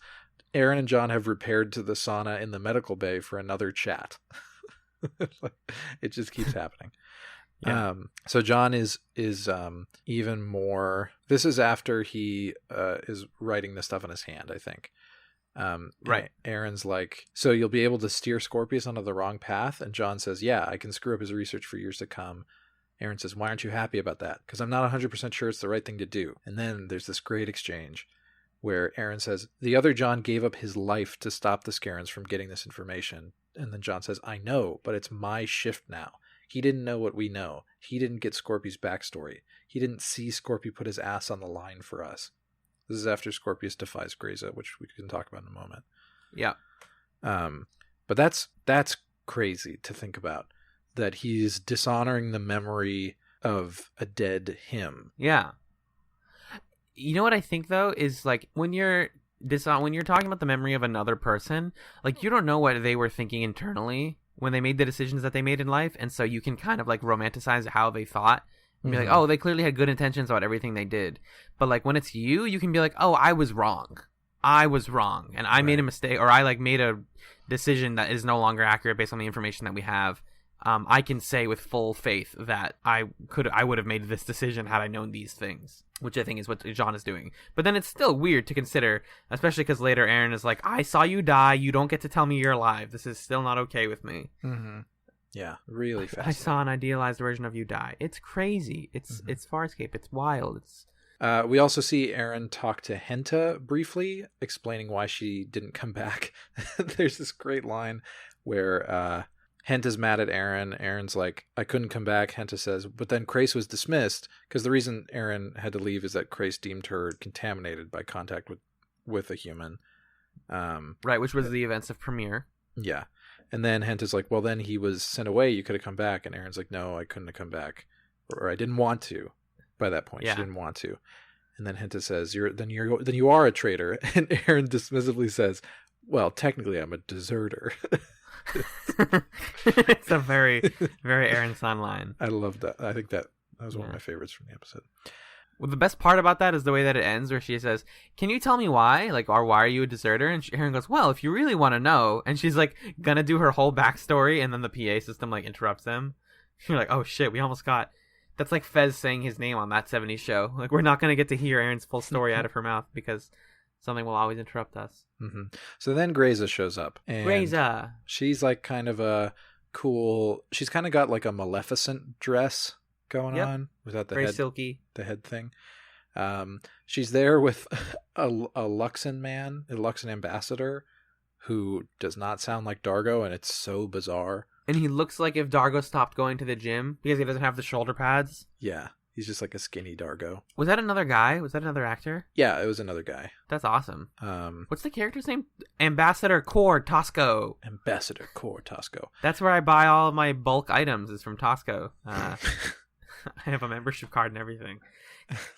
Aaron and John have repaired to the sauna in the medical bay for another chat. It just keeps happening. So John is even more... This is after he is writing the stuff on his hand, I think. Right. Aaron's like, so you'll be able to steer Scorpius onto the wrong path? And John says, yeah, I can screw up his research for years to come. Aaron says, why aren't you happy about that? Because I'm not 100% sure it's the right thing to do. And then there's this great exchange where Aaron says, the other John gave up his life to stop the Scarens from getting this information. And then John says, I know, but it's my shift now. He didn't know what we know. He didn't get Scorpius' backstory. He didn't see Scorpio put his ass on the line for us. This is after Scorpius defies Grayza, which we can talk about in a moment. Yeah. But that's crazy to think about, that he's dishonoring the memory of a dead him. Yeah. You know what I think though is like when you're talking about the memory of another person, like you don't know what they were thinking internally when they made the decisions that they made in life, and so you can kind of like romanticize how they thought. And be like, oh, they clearly had good intentions about everything they did. But like when it's you can be like, oh, I was wrong, and I made a mistake, or I like made a decision that is no longer accurate based on the information that we have. I can say with full faith that I would have made this decision had I known these things, which I think is what John is doing. But then it's still weird to consider, especially because later Aaron is like, I saw you die. You don't get to tell me you're alive. This is still not okay with me. Mm-hmm. Yeah, really fast. I saw an idealized version of you die. It's crazy. It's Farscape. It's wild. We also see Aaron talk to Henta briefly, explaining why she didn't come back. There's this great line where Henta's mad at Aaron. Aaron's like, I couldn't come back. Henta says, but then Crace was dismissed, because the reason Aaron had to leave is that Crace deemed her contaminated by contact with a human. Right, which was the events of Premiere. Yeah. And then Henta's like, well, then he was sent away. You could have come back. And Aaron's like, no, I couldn't have come back. Or I didn't want to. By that point, she didn't want to. And then Henta says, then you are a traitor. And Aaron dismissively says, well, technically I'm a deserter. It's a very, very Aaron Son line. I love that. I think that was one of my favorites from the episode. Well, the best part about that is the way that it ends, where she says, can you tell me why? Like, or why are you a deserter? And Aaron goes, well, if you really want to know. And she's like, gonna do her whole backstory, and then the PA system like interrupts them. You're like, oh shit, we almost got... That's like Fez saying his name on That 70s Show. Like, we're not gonna get to hear Aaron's full story out of her mouth, because something will always interrupt us. Mm-hmm. So then Grayza shows up. And Grayza! She's like kind of a cool... She's kind of got like a Maleficent dress going on without the very head, silky. the head thing. She's there with a Luxon ambassador, who does not sound like Dargo, and it's so bizarre. And he looks like if Dargo stopped going to the gym because he doesn't have the shoulder pads. Yeah, he's just like a skinny Dargo. Was that another guy? Was that another actor? Yeah, it was another guy. That's awesome. What's the character's name? Ambassador Core Tosco. Ambassador Core Tosco. That's where I buy all of my bulk items, is from Tosco. I have a membership card and everything.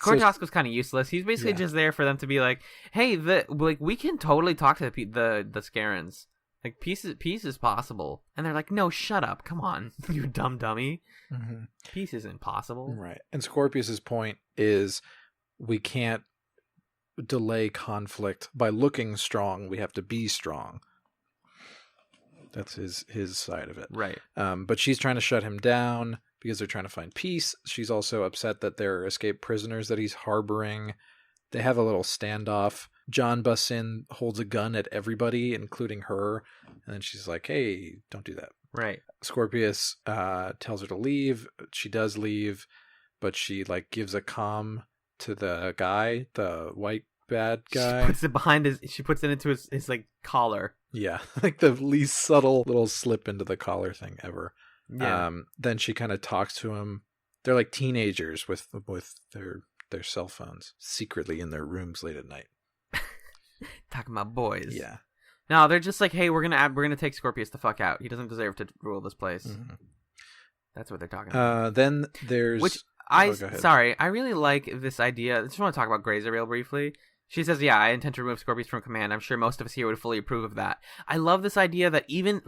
Core Tosco's kind of useless. He's basically just there for them to be like, hey, we can totally talk to the Scarens. Like, peace is possible. And they're like, no, shut up. Come on, you dumb dummy. Mm-hmm. Peace isn't possible. Right. And Scorpius's point is we can't delay conflict by looking strong. We have to be strong. That's his side of it. Right. But she's trying to shut him down because they're trying to find peace. She's also upset that they're escaped prisoners that he's harboring. They have a little standoff. John busts in, holds a gun at everybody, including her. And then she's like, hey, don't do that. Right. Scorpius tells her to leave. She does leave, but she gives a comm to the guy, the white bad guy. She puts it behind she puts it into his like collar. Yeah. Like the least subtle little slip into the collar thing ever. Yeah. Then she kind of talks to him. They're like teenagers with their cell phones secretly in their rooms late at night. Talking about boys. Yeah. No, they're just like, hey, we're gonna take Scorpius the fuck out. He doesn't deserve to rule this place. Mm-hmm. That's what they're talking about. Then there's I really like this idea. I just want to talk about Grazer real briefly. She says, yeah, I intend to remove Scorpius from command. I'm sure most of us here would fully approve of that. I love this idea that even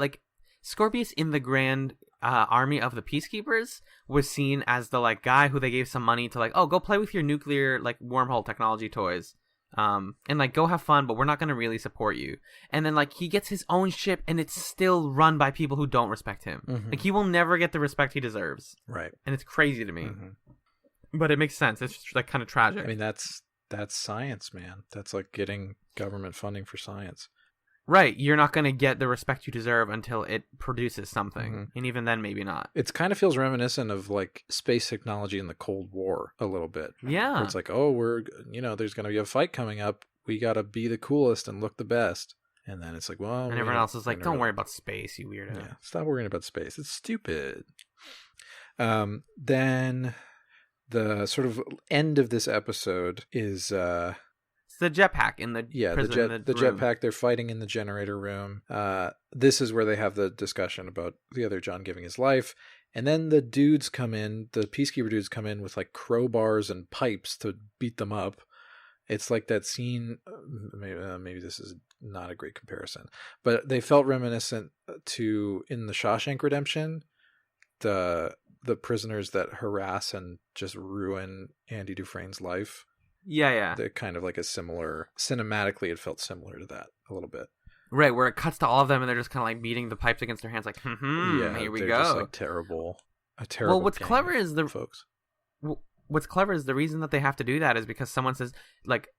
Scorpius in the grand army of the Peacekeepers was seen as the guy who they gave some money to go play with your nuclear wormhole technology toys. And go have fun, but we're not going to really support you. And then he gets his own ship and it's still run by people who don't respect him. Mm-hmm. He will never get the respect he deserves. Right. And it's crazy to me. Mm-hmm. But it makes sense. It's just kind of tragic. I mean, that's science, man. That's like getting government funding for science. Right. You're not going to get the respect you deserve until it produces something. Mm-hmm. And even then, maybe not. It kind of feels reminiscent of space technology in the Cold War a little bit. Yeah. Where it's there's going to be a fight coming up. We got to be the coolest and look the best. And then it's and everyone else is don't worry about space, you weirdo. Yeah. Stop worrying about space. It's stupid. Then the sort of end of this episode is... It's the jetpack in the prison, the jetpack. They're fighting in the generator room. This is where they have the discussion about the other John giving his life, and then the dudes come in. The Peacekeeper dudes come in with crowbars and pipes to beat them up. It's like that scene. Maybe this is not a great comparison, but they felt reminiscent to in the Shawshank Redemption, the prisoners that harass and just ruin Andy Dufresne's life. Yeah. They're kind of a similar, cinematically it felt similar to that a little bit. Right, where it cuts to all of them and they're just kind of beating the pipes against their hands here we go. Just terrible. Well, what's clever is folks. What's clever is the reason that they have to do that is because someone says,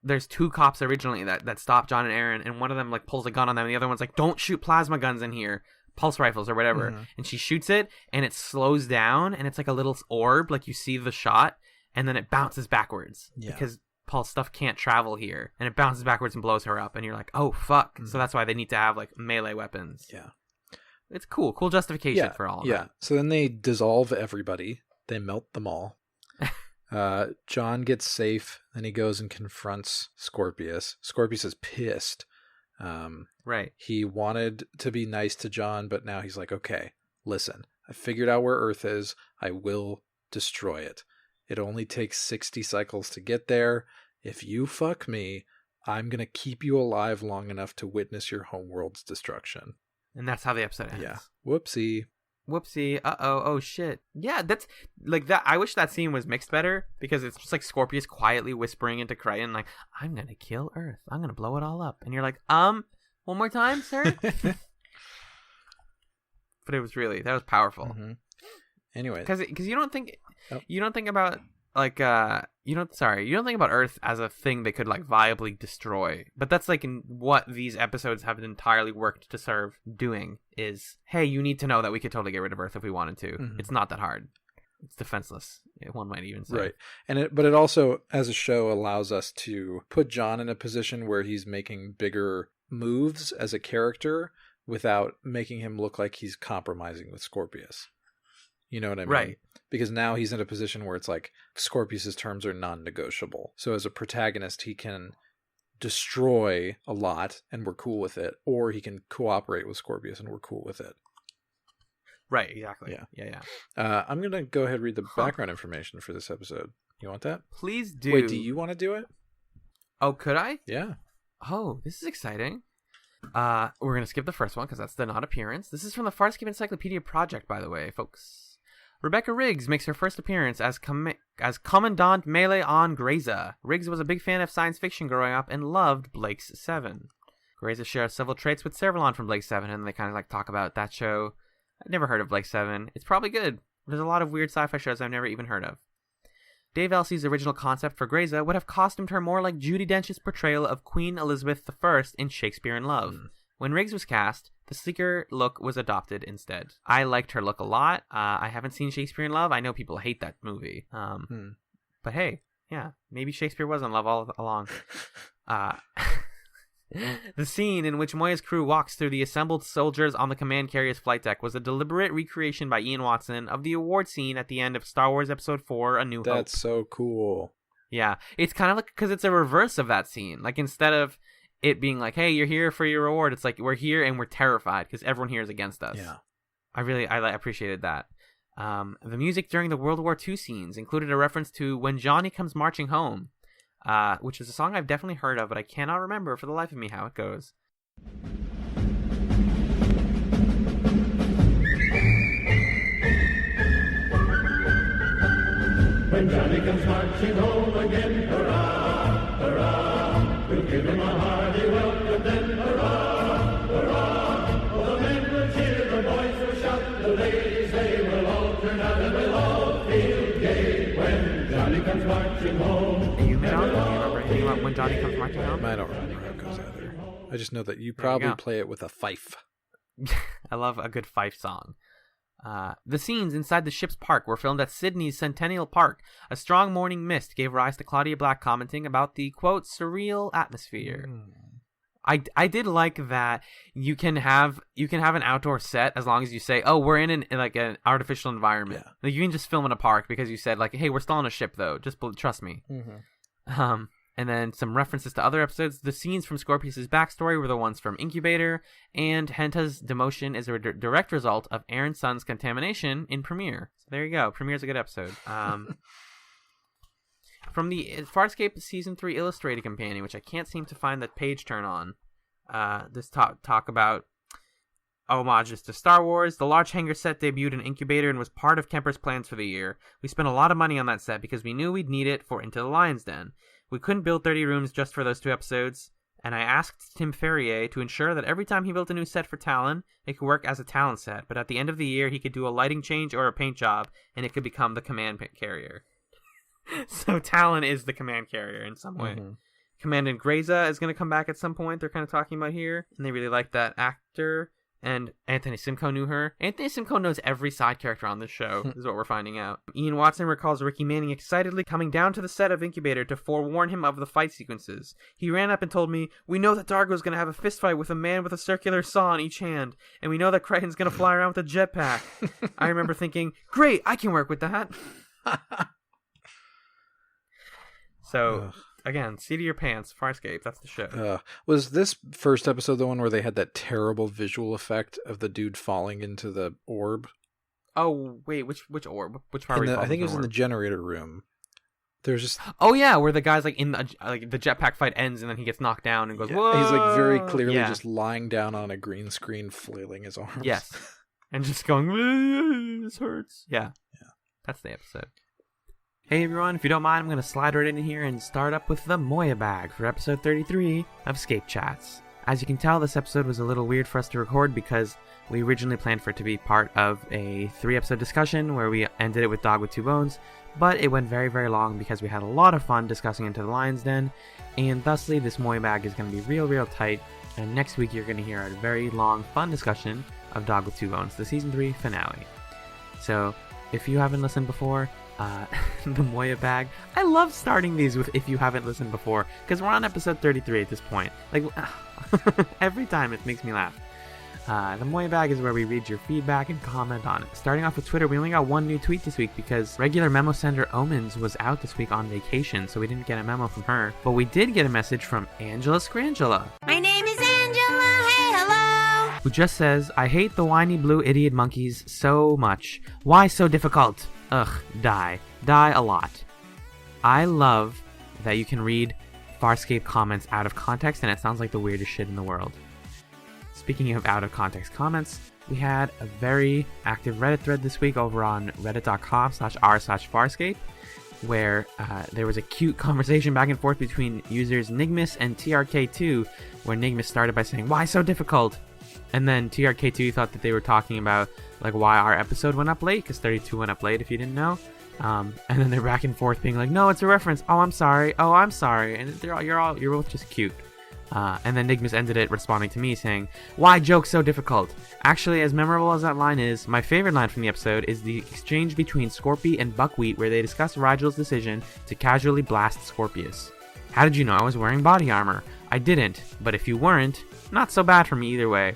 there's two cops originally that stop John and Aaron, and one of them pulls a gun on them and the other one's don't shoot plasma guns in here. Pulse rifles or whatever. Mm-hmm. And she shoots it and it slows down and it's like a little orb, you see the shot, and then it bounces backwards. Yeah. Because Paul's stuff can't travel here, and it bounces backwards and blows her up, and you're like, oh fuck. Mm-hmm. So that's why they need to have melee weapons. Yeah. It's cool justification for all of that. So then they dissolve everybody, they melt them all. John gets safe, then he goes and confronts Scorpius. Scorpius is pissed. Right. He wanted to be nice to John, but now he's like, okay, listen, I figured out where Earth is. I will destroy it. It only takes 60 cycles to get there. If you fuck me, I'm going to keep you alive long enough to witness your homeworld's destruction. And that's how the episode ends. Yeah. Whoopsie. Uh-oh. Oh, shit. Yeah, that's... that. I wish that scene was mixed better, because it's just Scorpius quietly whispering into Crichton, I'm going to kill Earth. I'm going to blow it all up. And you're like, one more time, sir? But it was really... That was powerful. Mm-hmm. Anyway. Because you don't think... Oh. You don't think about you don't think about Earth as a thing they could viably destroy. But that's what these episodes have entirely worked to serve doing is, hey, you need to know that we could totally get rid of Earth if we wanted to. Mm-hmm. It's not that hard. it's defenseless. One might even say. Right. But it also, as a show, allows us to put John in a position where he's making bigger moves as a character without making him look like he's compromising with Scorpius. You know what I mean? Right. Because now he's in a position where it's like Scorpius's terms are non-negotiable. So as a protagonist, he can destroy a lot and we're cool with it, or he can cooperate with Scorpius and we're cool with it. Right, exactly. Yeah. I'm going to go ahead and read the background information for this episode. You want that? Please do. Wait, do you want to do it? Oh, could I? Yeah. Oh, this is exciting. We're going to skip the first one because that's the non-appearance. This is from the Farscape Encyclopedia Project, by the way, folks. Rebecca Riggs makes her first appearance as Commandant Melee on Greyza. Riggs was a big fan of science fiction growing up and loved Blake's 7. Greyza shares several traits with Cervalon from Blake's 7, and they kind of like talk about that show. I've never heard of Blake's 7. It's probably good. There's a lot of weird sci-fi shows I've never even heard of. Dave Elsey's original concept for Greyza would have costumed her more like Judi Dench's portrayal of Queen Elizabeth I in Shakespeare in Love. When Riggs was cast, the sleeker look was adopted instead. I liked her look a lot. I haven't seen Shakespeare in Love. I know people hate that movie. But hey, yeah, maybe Shakespeare was in love all along. The scene in which Moya's crew walks through the assembled soldiers on the command carrier's flight deck was a deliberate recreation by Ian Watson of the award scene at the end of Star Wars Episode 4, A New Hope. That's so cool. Yeah, it's kind of like, because it's a reverse of that scene. Like, instead of it being like, hey, you're here for your reward, it's like, we're here and we're terrified because everyone here is against us. Yeah. I appreciated that. The music during the World War II scenes included a reference to When Johnny Comes Marching Home, which is a song I've definitely heard of, but I cannot remember for the life of me how it goes. When Johnny comes marching home again, hurrah, hurrah, we'll give him a hearty welcome then, hurrah, hurrah. Oh, the men will cheer, the boys will shout, the ladies they will all turn out and we'll all feel gay when Johnny comes marching home. Do you remember anything about When Johnny Comes Marching Home? I don't remember how it goes either. I just know that you probably play it with a fife. I love a good fife song. The scenes inside the ship's park were filmed at Sydney's Centennial Park. A strong morning mist gave rise to Claudia Black commenting about the, quote, surreal atmosphere. I did like that you can have an outdoor set as long as you say, oh, we're in an artificial environment. Yeah. Like, you can just film in a park because you said, like, hey, we're still on a ship though. Just trust me. Mm-hmm. And then some references to other episodes. The scenes from Scorpius' backstory were the ones from Incubator, and Henta's demotion is a direct result of Aaron Sun's contamination in Premiere. So there you go. Premiere's a good episode. From the Farscape Season 3 Illustrated Companion, which I can't seem to find that page turn on, this talk about homages to Star Wars. The large hangar set debuted in Incubator and was part of Kemper's plans for the year. We spent a lot of money on that set because we knew we'd need it for Into the Lion's Den. We couldn't build 30 rooms just for those 2 episodes, and I asked Tim Ferrier to ensure that every time he built a new set for Talon, it could work as a Talon set, but at the end of the year, he could do a lighting change or a paint job, and it could become the command carrier. So Talon is the command carrier in some way. Mm-hmm. Commandant Greyza is going to come back at some point, they're kind of talking about here, and they really like that actor. And Anthony Simcoe knew her. Anthony Simcoe knows every side character on this show, is what we're finding out. Ian Watson recalls Ricky Manning excitedly coming down to the set of Incubator to forewarn him of the fight sequences. He ran up and told me, we know that Dargo's going to have a fist fight with a man with a circular saw in each hand, and we know that Crichton's going to fly around with a jetpack. I remember thinking, great, I can work with that. So... Again, seat of your pants, Farscape, that's the show. Was this first episode the one where they had that terrible visual effect of the dude falling into the orb? Oh, wait, which orb? Which part? I think it was in the generator room. There's just... Oh, yeah, where the guy's like in the jetpack fight ends and then he gets knocked down and goes, whoa! He's like very clearly just lying down on a green screen, flailing his arms. Yes. And just going, this hurts. Yeah. That's the episode. Hey everyone, if you don't mind, I'm going to slide right in here and start up with the Moyabag for episode 33 of ScapeChatz. As you can tell, this episode was a little weird for us to record because we originally planned for it to be part of a 3-episode discussion where we ended it with Dog with 2 Bones, but it went very, very long because we had a lot of fun discussing Into the Lion's Den, and thusly this Moyabag is going to be real, real tight, and next week you're going to hear a very long, fun discussion of Dog with 2 Bones, the Season 3 finale. So... if you haven't listened before, the Moyabag. I love starting these with if you haven't listened before, because we're on episode 33 at this point. Like, every time it makes me laugh. The Moyabag is where we read your feedback and comment on it. Starting off with Twitter, we only got one new tweet this week because regular memo sender Omens was out this week on vacation, so we didn't get a memo from her. But we did get a message from Angela Scrangela. My name is Angela, hey hello! Who just says, I hate the whiny blue idiot monkeys so much. Why so difficult? Ugh, die. Die a lot. I love that you can read Farscape comments out of context and it sounds like the weirdest shit in the world. Speaking of out-of-context comments, we had a very active Reddit thread this week over on reddit.com/r/Farscape, where there was a cute conversation back and forth between users Nigmus and TRK2, where Nigmus started by saying, why so difficult? And then TRK2 thought that they were talking about like why our episode went up late, because 32 went up late if you didn't know. And then they're back and forth being like, no, it's a reference. Oh, I'm sorry. Oh, I'm sorry. And you're both just cute. And then Nigmus ended it responding to me saying, why joke so difficult? Actually, as memorable as that line is, my favorite line from the episode is the exchange between Scorpy and Buckwheat where they discuss Rigel's decision to casually blast Scorpius. How did you know I was wearing body armor? I didn't, but if you weren't, not so bad for me either way.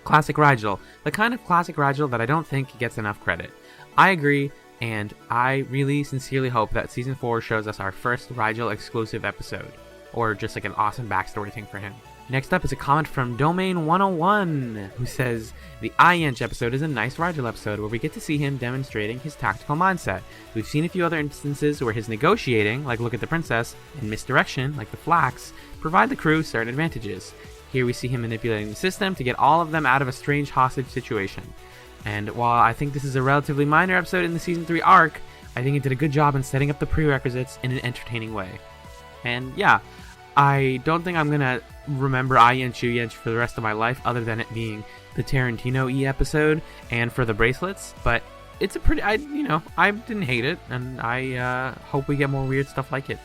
Classic Rigel. The kind of classic Rigel that I don't think gets enough credit. I agree, and I really sincerely hope that Season 4 shows us our first Rigel exclusive episode. Or just like an awesome backstory thing for him. Next up is a comment from Domain 101, who says, the iEnch episode is a nice Rigel episode where we get to see him demonstrating his tactical mindset. We've seen a few other instances where his negotiating, like Look at the Princess, and misdirection, like the Flax, provide the crew certain advantages. Here we see him manipulating the system to get all of them out of a strange hostage situation. And while I think this is a relatively minor episode in the Season 3 arc, I think it did a good job in setting up the prerequisites in an entertaining way. And yeah, I don't think I'm gonna remember iEnch for the rest of my life other than it being the Tarantino-y episode and for the bracelets, but it's a pretty, I didn't hate it, and I hope we get more weird stuff like it,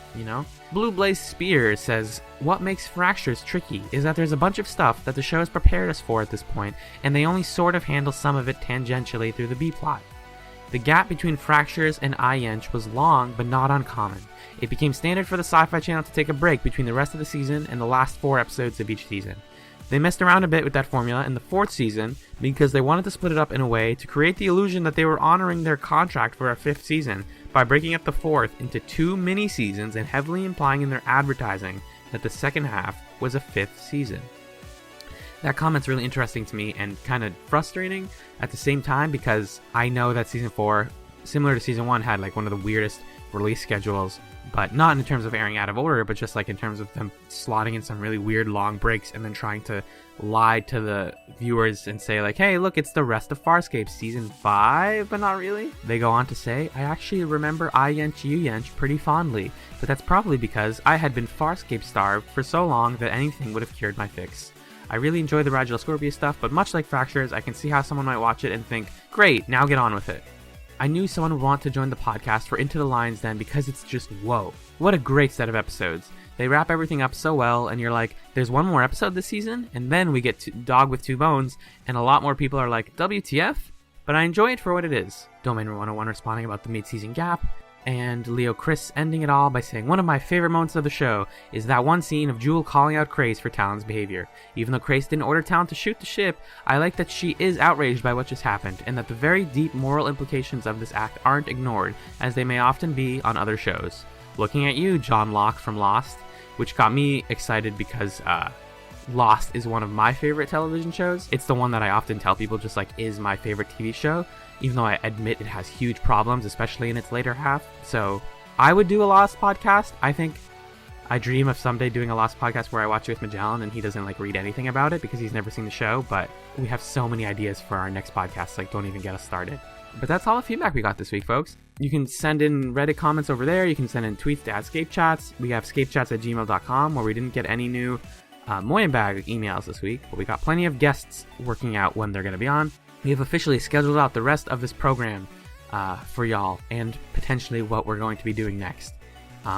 Blue Blaze Spear says, what makes Fractures tricky is that there's a bunch of stuff that the show has prepared us for at this point, and they only sort of handle some of it tangentially through the B-plot. The gap between Fractures and iEnch was long, but not uncommon. It became standard for the Sci-Fi Channel to take a break between the rest of the season and the last 4 episodes of each season. They messed around a bit with that formula in the 4th season because they wanted to split it up in a way to create the illusion that they were honoring their contract for a 5th season by breaking up the 4th into 2 mini-seasons and heavily implying in their advertising that the second half was a 5th season. That comment's really interesting to me and kind of frustrating at the same time because I know that Season 4, similar to Season 1, had like one of the weirdest release schedules, but not in terms of airing out of order, but just like in terms of them slotting in some really weird long breaks and then trying to lie to the viewers and say like, hey, look, it's the rest of Farscape Season 5, but not really. They go on to say, I actually remember iEnch pretty fondly, but that's probably because I had been Farscape starved for so long that anything would have cured my fix. I really enjoy the Rigel Scorpius stuff, but much like Fractures, I can see how someone might watch it and think, great, now get on with it. I knew someone would want to join the podcast for Into the Lion's Den because it's just whoa. What a great set of episodes. They wrap everything up so well, and you're like, there's one more episode this season, and then we get to Dog with Two Bones, and a lot more people are like, WTF? But I enjoy it for what it is. Domain 101 responding about the mid-season gap, and Leo Chris ending it all by saying, one of my favorite moments of the show is that one scene of Jewel calling out Craze for Talon's behavior. Even though Craze didn't order Talon to shoot the ship, I like that she is outraged by what just happened, and that the very deep moral implications of this act aren't ignored, as they may often be on other shows. Looking at you, John Locke from Lost, which got me excited because Lost is one of my favorite television shows. It's the one that I often tell people just like is my favorite TV show, even though I admit it has huge problems, especially in its later half. So I would do a Lost podcast. I think I dream of someday doing a Lost podcast where I watch it with Magellan and he doesn't like read anything about it because he's never seen the show, but we have so many ideas for our next podcast, like don't even get us started. But that's all the feedback we got this week, folks. You can send in Reddit comments over there. You can send in tweets to @ScapeChatz. We have scapechatz@gmail.com where we didn't get any new Moyabag emails this week, but we got plenty of guests working out when they're going to be on. We have officially scheduled out the rest of this program for y'all and potentially what we're going to be doing next.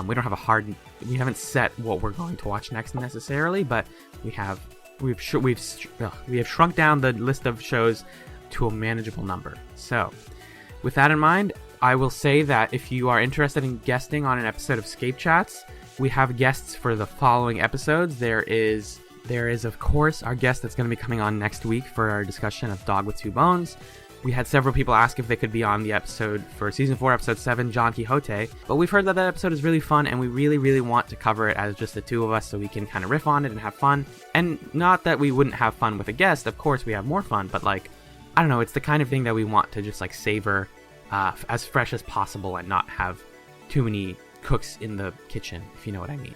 We don't have we haven't set what we're going to watch next necessarily, but we have shrunk down the list of shows to a manageable number. So with that in mind, I will say that if you are interested in guesting on an episode of ScapeChatz, we have guests for the following episodes. There is, of course, our guest that's going to be coming on next week for our discussion of Dog with Two Bones. We had several people ask if they could be on the episode for Season 4, Episode 7, John Quixote. But we've heard that episode is really fun, and we really, really want to cover it as just the two of us so we can kind of riff on it and have fun. And not that we wouldn't have fun with a guest. Of course, we have more fun. But, like, I don't know. It's the kind of thing that we want to just, like, savor as fresh as possible and not have too many cooks in the kitchen, if you know what I mean.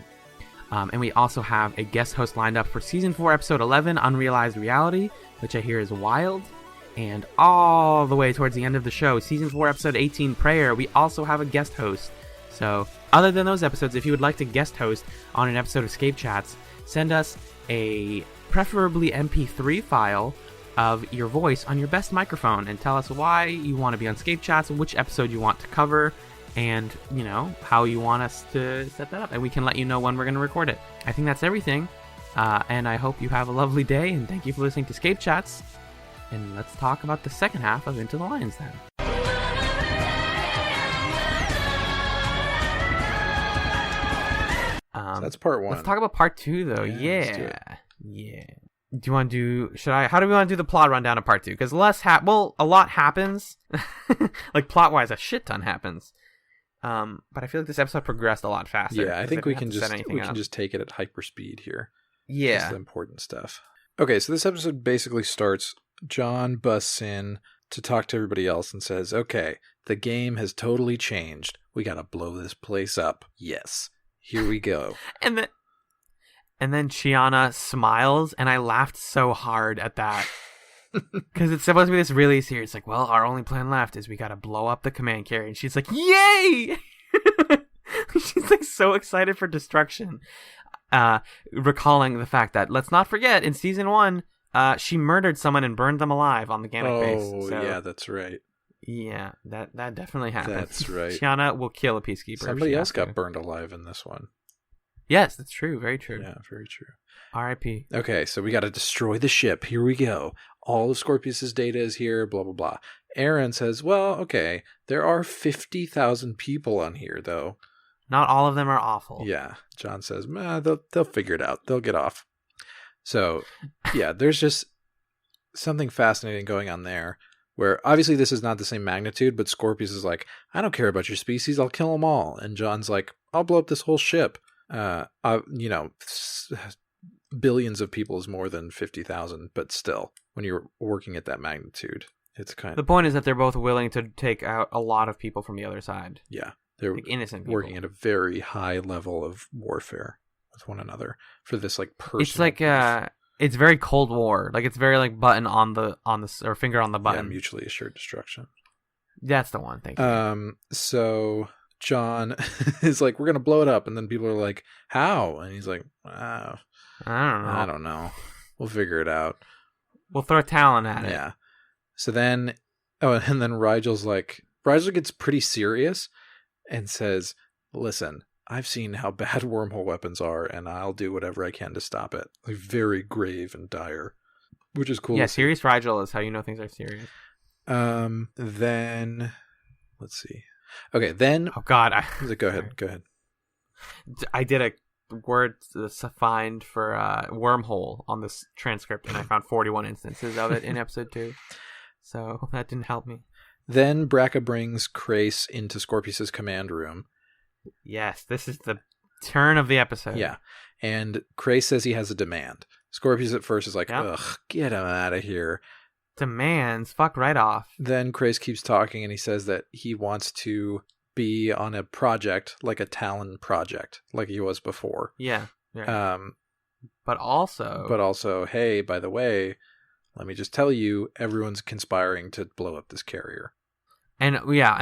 And we also have a guest host lined up for Season 4, Episode 11, Unrealized Reality, which I hear is wild. And all the way towards the end of the show, Season 4, Episode 18, Prayer, we also have a guest host. So, other than those episodes, if you would like to guest host on an episode of ScapeChatz, send us a preferably MP3 file of your voice on your best microphone and tell us why you want to be on ScapeChatz, which episode you want to cover, and, you know, how you want us to set that up. And we can let you know when we're going to record it. I think that's everything. And I hope you have a lovely day, and thank you for listening to ScapeChatz. And let's talk about the second half of Into the Lions then. So that's part 1. Let's talk about part 2, though. Let's do it. Yeah. Do you want to do... How do we want to do the plot rundown of part 2? Because a lot happens. Like, plot-wise, a shit ton happens. But I feel like this episode progressed a lot faster. Yeah, I think we can just take it at hyperspeed here. Yeah. Just the important stuff. Okay, so this episode basically starts... John busts in to talk to everybody else and says, okay, the game has totally changed. We gotta blow this place up. Yes. Here we go. And then Chiana smiles, and I laughed so hard at that. Because it's supposed to be this really serious, like, well, our only plan left is we gotta blow up the command carrier. And she's like, yay! She's like so excited for destruction. Recalling the fact that, let's not forget, in season 1, she murdered someone and burned them alive on the Gamut base. Oh, so, yeah, that's right. Yeah, that definitely happened. That's right. Chiana will kill a peacekeeper. Somebody else got burned alive in this one. Yes, that's true. Very true. Yeah, very true. R.I.P. Okay, so we got to destroy the ship. Here we go. All of Scorpius's data is here, blah, blah, blah. Aaron says, well, okay, there are 50,000 people on here, though. Not all of them are awful. Yeah. John says, they'll figure it out. They'll get off. So, yeah, there's just something fascinating going on there where obviously this is not the same magnitude, but Scorpius is like, I don't care about your species. I'll kill them all. And John's like, I'll blow up this whole ship. Billions of people is more than 50,000, but still, when you're working at that magnitude, it's kind of... The point is that they're both willing to take out a lot of people from the other side. Yeah. They're like innocent people. Working at a very high level of warfare with one another for this like personal. It's like it's very Cold War. Like it's very like button on the or finger on the button. Yeah, mutually assured destruction. That's the one. Thank you. So John is like, we're gonna blow it up, and then people are like, how? And he's like, I don't know. We'll figure it out. We'll throw talent at it. Yeah. So then, and then Rigel gets pretty serious and says, listen, I've seen how bad wormhole weapons are, and I'll do whatever I can to stop it. Like, very grave and dire, which is cool. Yeah, serious Rigel is how you know things are serious. Then, let's see. Okay, then... Oh, God. Go ahead. I did a word find for wormhole on this transcript, and I found 41 instances of it in episode 2. So that didn't help me. Then Braca brings Crace into Scorpius's command room. Yes, this is the turn of the episode. Yeah, and Crace says he has a demand. Scorpius at first is like, ugh, get him out of here. Demands? Fuck right off. Then Crace keeps talking, and he says that he wants to be on a project, like a Talon project, like he was before. Yeah. But also, hey, by the way, let me just tell you, everyone's conspiring to blow up this carrier. And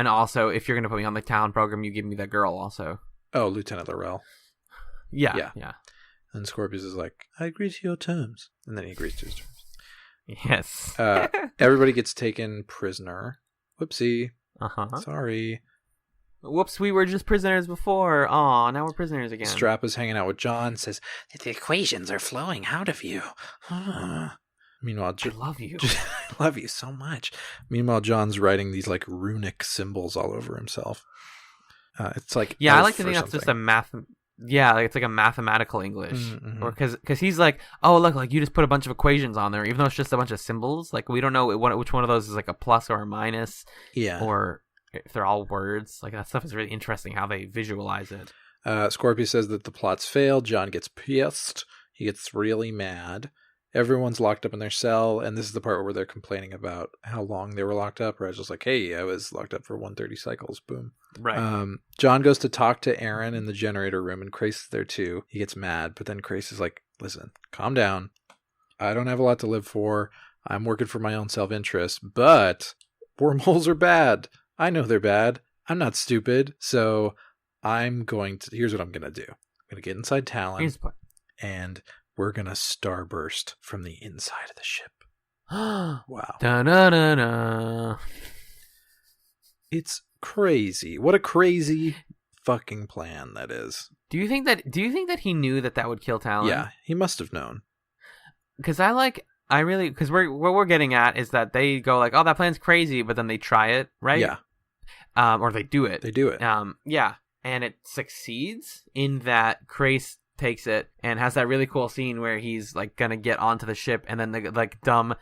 also, if you're going to put me on the Talon program, you give me that girl also. Oh, Lieutenant Laurel. Yeah. And Scorpius is like, I agree to your terms. And then he agrees to his terms. Yes. Everybody gets taken prisoner. Whoopsie. Uh-huh. Sorry. Whoops, we were just prisoners before. Aw, now we're prisoners again. Strappa's hanging out with John, says, the equations are flowing out of you. Meanwhile, I love you. I love you so much. Meanwhile, John's writing these like runic symbols all over himself. It's like Yeah, I elf like to or think that's just something. Yeah, like it's like a mathematical English, Mm-hmm. or because he's like, oh look, like you just put a bunch of equations on there, even though it's just a bunch of symbols. Like we don't know which one of those is like a plus or a minus, Yeah. or if they're all words. Like that stuff is really interesting how they visualize it. Scorpio says that the plot's failed. John gets pissed. He gets really mad. Everyone's locked up in their cell, and this is the part where they're complaining about how long they were locked up. Where I was just like, hey, I was locked up for 130 cycles. Boom. Right. John goes to talk to Aaron in the generator room, and Crace is there too. He gets mad, but then Crace is like, listen, calm down. I don't have a lot to live for. I'm working for my own self-interest, but wormholes are bad. I know they're bad. I'm not stupid, so here's what I'm going to do. I'm going to get inside Talon, and we're going to starburst from the inside of the ship. Wow. Da-da-da-da. It's crazy. What a crazy fucking plan that is. Do you think that he knew that would kill Talon? Yeah, he must have known. Because because what we're getting at is that they go like, oh, that plan's crazy, but then they try it, right? Yeah. Or they do it. They do it. Yeah. And it succeeds in that Crace takes it and has that really cool scene where he's like gonna get onto the ship, and then the like dumb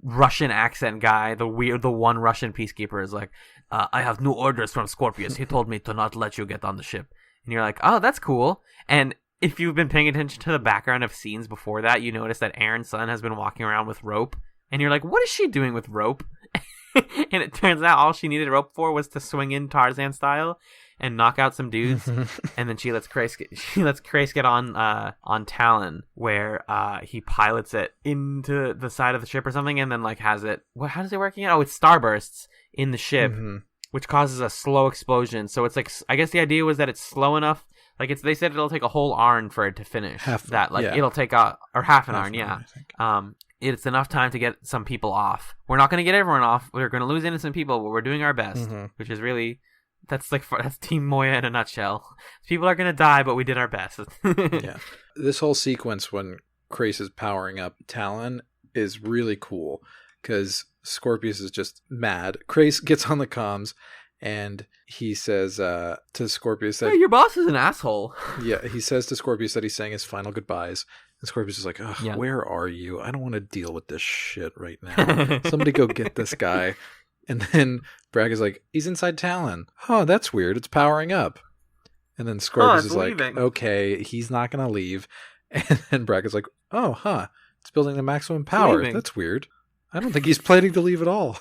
Russian accent guy, the one Russian peacekeeper is like, I have new orders from Scorpius. He told me to not let you get on the ship. And you're like, oh, that's cool. And if you've been paying attention to the background of scenes before that, you notice that Aaron's son has been walking around with rope. And you're like, what is she doing with rope? And it turns out all she needed rope for was to swing in Tarzan style and knock out some dudes. And then she lets Crace get on Talon, where he pilots it into the side of the ship or something, and then like has it. How does it work again? Oh, it starbursts in the ship, which causes a slow explosion. So it's like, I guess the idea was that it's slow enough. Like they said it'll take a whole arn for it to finish. It'll take half an arn. Yeah. It's enough time to get some people off. We're not going to get everyone off. We're going to lose innocent people, but we're doing our best, which is really, that's Team Moya in a nutshell. People are going to die, but we did our best. Yeah. This whole sequence when Crace is powering up Talon is really cool because Scorpius is just mad. Crace gets on the comms and he says to Scorpius that... Hey, your boss is an asshole. Yeah, he says to Scorpius that he's saying his final goodbyes. And Scorpius is like, where are you? I don't want to deal with this shit right now. Somebody go get this guy. And then Bragg is like, he's inside Talon. Oh, that's weird. It's powering up. And then Scorpius is like, okay, he's not going to leave. And then Bragg is like, it's building the maximum power. That's weird. I don't think he's planning to leave at all.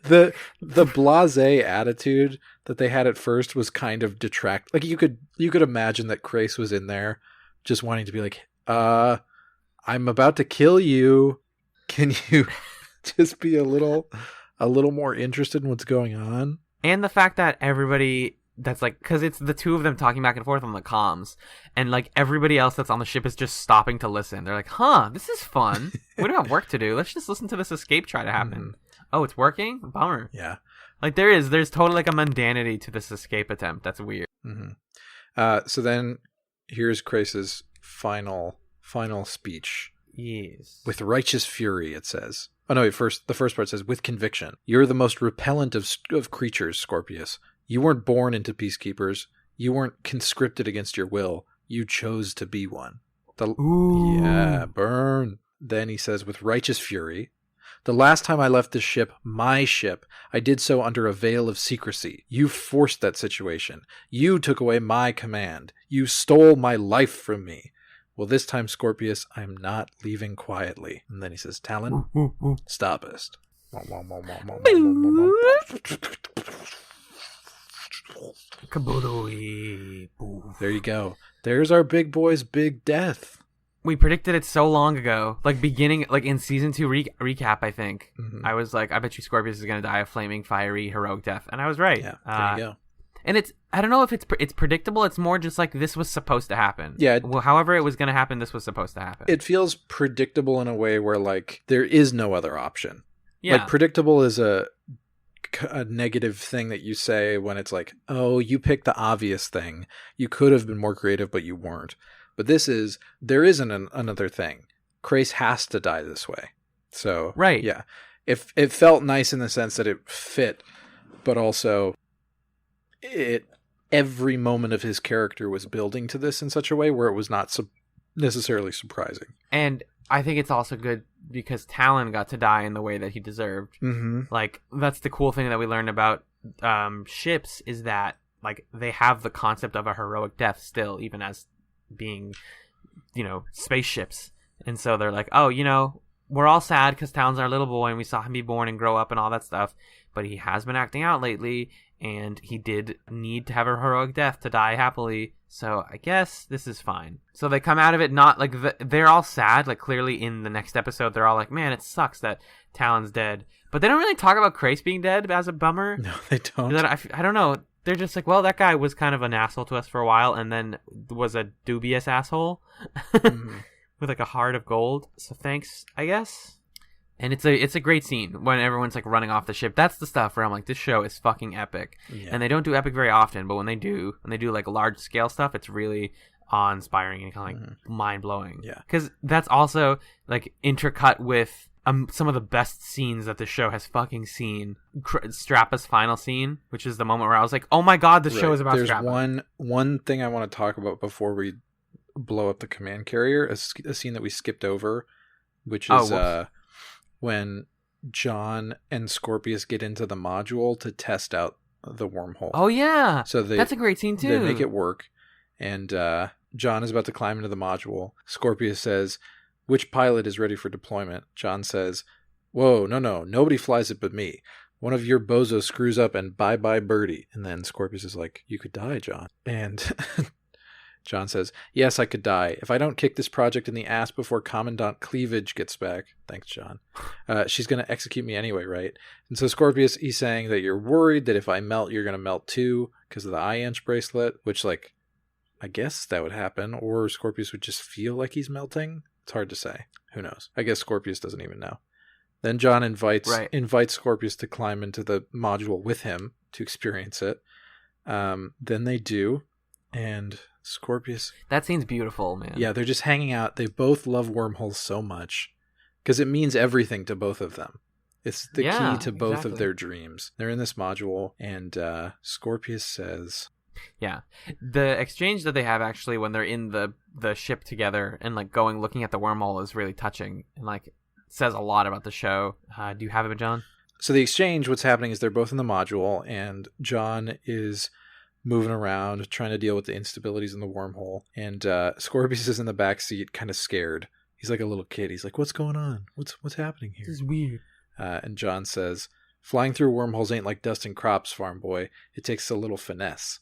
The blasé attitude that they had at first was kind of detract. Like you could imagine that Crace was in there just wanting to be like, I'm about to kill you. Can you just be a little more interested in what's going on? And the fact that everybody that's like, because it's the two of them talking back and forth on the comms, and like everybody else that's on the ship is just stopping to listen. They're like, this is fun. We don't have work to do. Let's just listen to this escape try to happen. Oh, it's working? Bummer. Yeah. Like there's totally like a mundanity to this escape attempt. That's weird. So then here's Crace's final speech. Yes. With righteous fury, it says. Oh no, the first part says, with conviction. You're the most repellent of creatures, Scorpius. You weren't born into peacekeepers. You weren't conscripted against your will. You chose to be one. Yeah, burn. Then he says, with righteous fury. The last time I left this ship, my ship, I did so under a veil of secrecy. You forced that situation. You took away my command. You stole my life from me. Well, this time, Scorpius, I'm not leaving quietly. And then he says, Talon, starburst. There you go. There's our big boy's big death. We predicted it so long ago, like beginning, like in season 2 recap. I think I was like, I bet you Scorpius is gonna die a flaming, fiery, heroic death, and I was right. Yeah, there you go. And I don't know if it's predictable. It's more just like this was supposed to happen. Yeah. Well, however it was gonna happen, this was supposed to happen. It feels predictable in a way where like there is no other option. Yeah. Like predictable is a negative thing that you say when it's like, oh, you picked the obvious thing. You could have been more creative, but you weren't. But there isn't another thing. Krace has to die this way. So, Right. yeah. It felt nice in the sense that it fit, but also every moment of his character was building to this in such a way where it was not necessarily surprising. And I think it's also good because Talon got to die in the way that he deserved. Mm-hmm. Like, that's the cool thing that we learned about ships is that, like, they have the concept of a heroic death still, even as being, spaceships. And so they're like, oh, we're all sad because Talon's our little boy and we saw him be born and grow up and all that stuff. But he has been acting out lately, and he did need to have a heroic death to die happily. So I guess this is fine. So they come out of it not like they're all sad. Like, clearly in the next episode, they're all like, man, it sucks that Talon's dead. But they don't really talk about Krace being dead as a bummer. No, they don't. I don't know. They're just like, well, that guy was kind of an asshole to us for a while and then was a dubious asshole with like a heart of gold. So thanks, I guess. And it's a great scene when everyone's like running off the ship. That's the stuff where I'm like, this show is fucking epic. Yeah. And they don't do epic very often, but when they do like large scale stuff, it's really awe-inspiring and kind of like mind-blowing. Yeah. Because that's also like intercut with some of the best scenes that the show has fucking seen. Strappa's final scene, which is the moment where I was like, oh my god, the show is about Strappa. There's one thing I want to talk about before we blow up the command carrier, a scene that we skipped over, which is when John and Scorpius get into the module to test out the wormhole. Oh yeah, so that's a great scene too. They make it work, and John is about to climb into the module. Scorpius says, "Which pilot is ready for deployment?" John says, "Whoa, no, nobody flies it but me. One of your bozos screws up and bye-bye birdie." And then Scorpius is like, "You could die, John." And John says, "Yes, I could die. If I don't kick this project in the ass before Commandant Cleavage gets back," thanks, John, "she's going to execute me anyway, right?" And so Scorpius, he's saying that you're worried that if I melt, you're going to melt too because of the eye-inch bracelet, which, like, I guess that would happen. Or Scorpius would just feel like he's melting. It's hard to say. Who knows? I guess Scorpius doesn't even know. Then John invites Scorpius to climb into the module with him to experience it. Then they do, and Scorpius... That scene's beautiful, man. Yeah, they're just hanging out. They both love wormholes so much because it means everything to both of them. It's the key to both of their dreams. They're in this module, and Scorpius says... Yeah. The exchange that they have actually when they're in the ship together and like looking at the wormhole is really touching and like says a lot about the show. Do you have it, John? So the exchange, what's happening is they're both in the module, and John is moving around trying to deal with the instabilities in the wormhole, and Scorpius is in the back seat kind of scared. He's like a little kid. He's like, what's going on? What's happening here? This is weird. And John says, "Flying through wormholes ain't like dusting crops, farm boy. It takes a little finesse.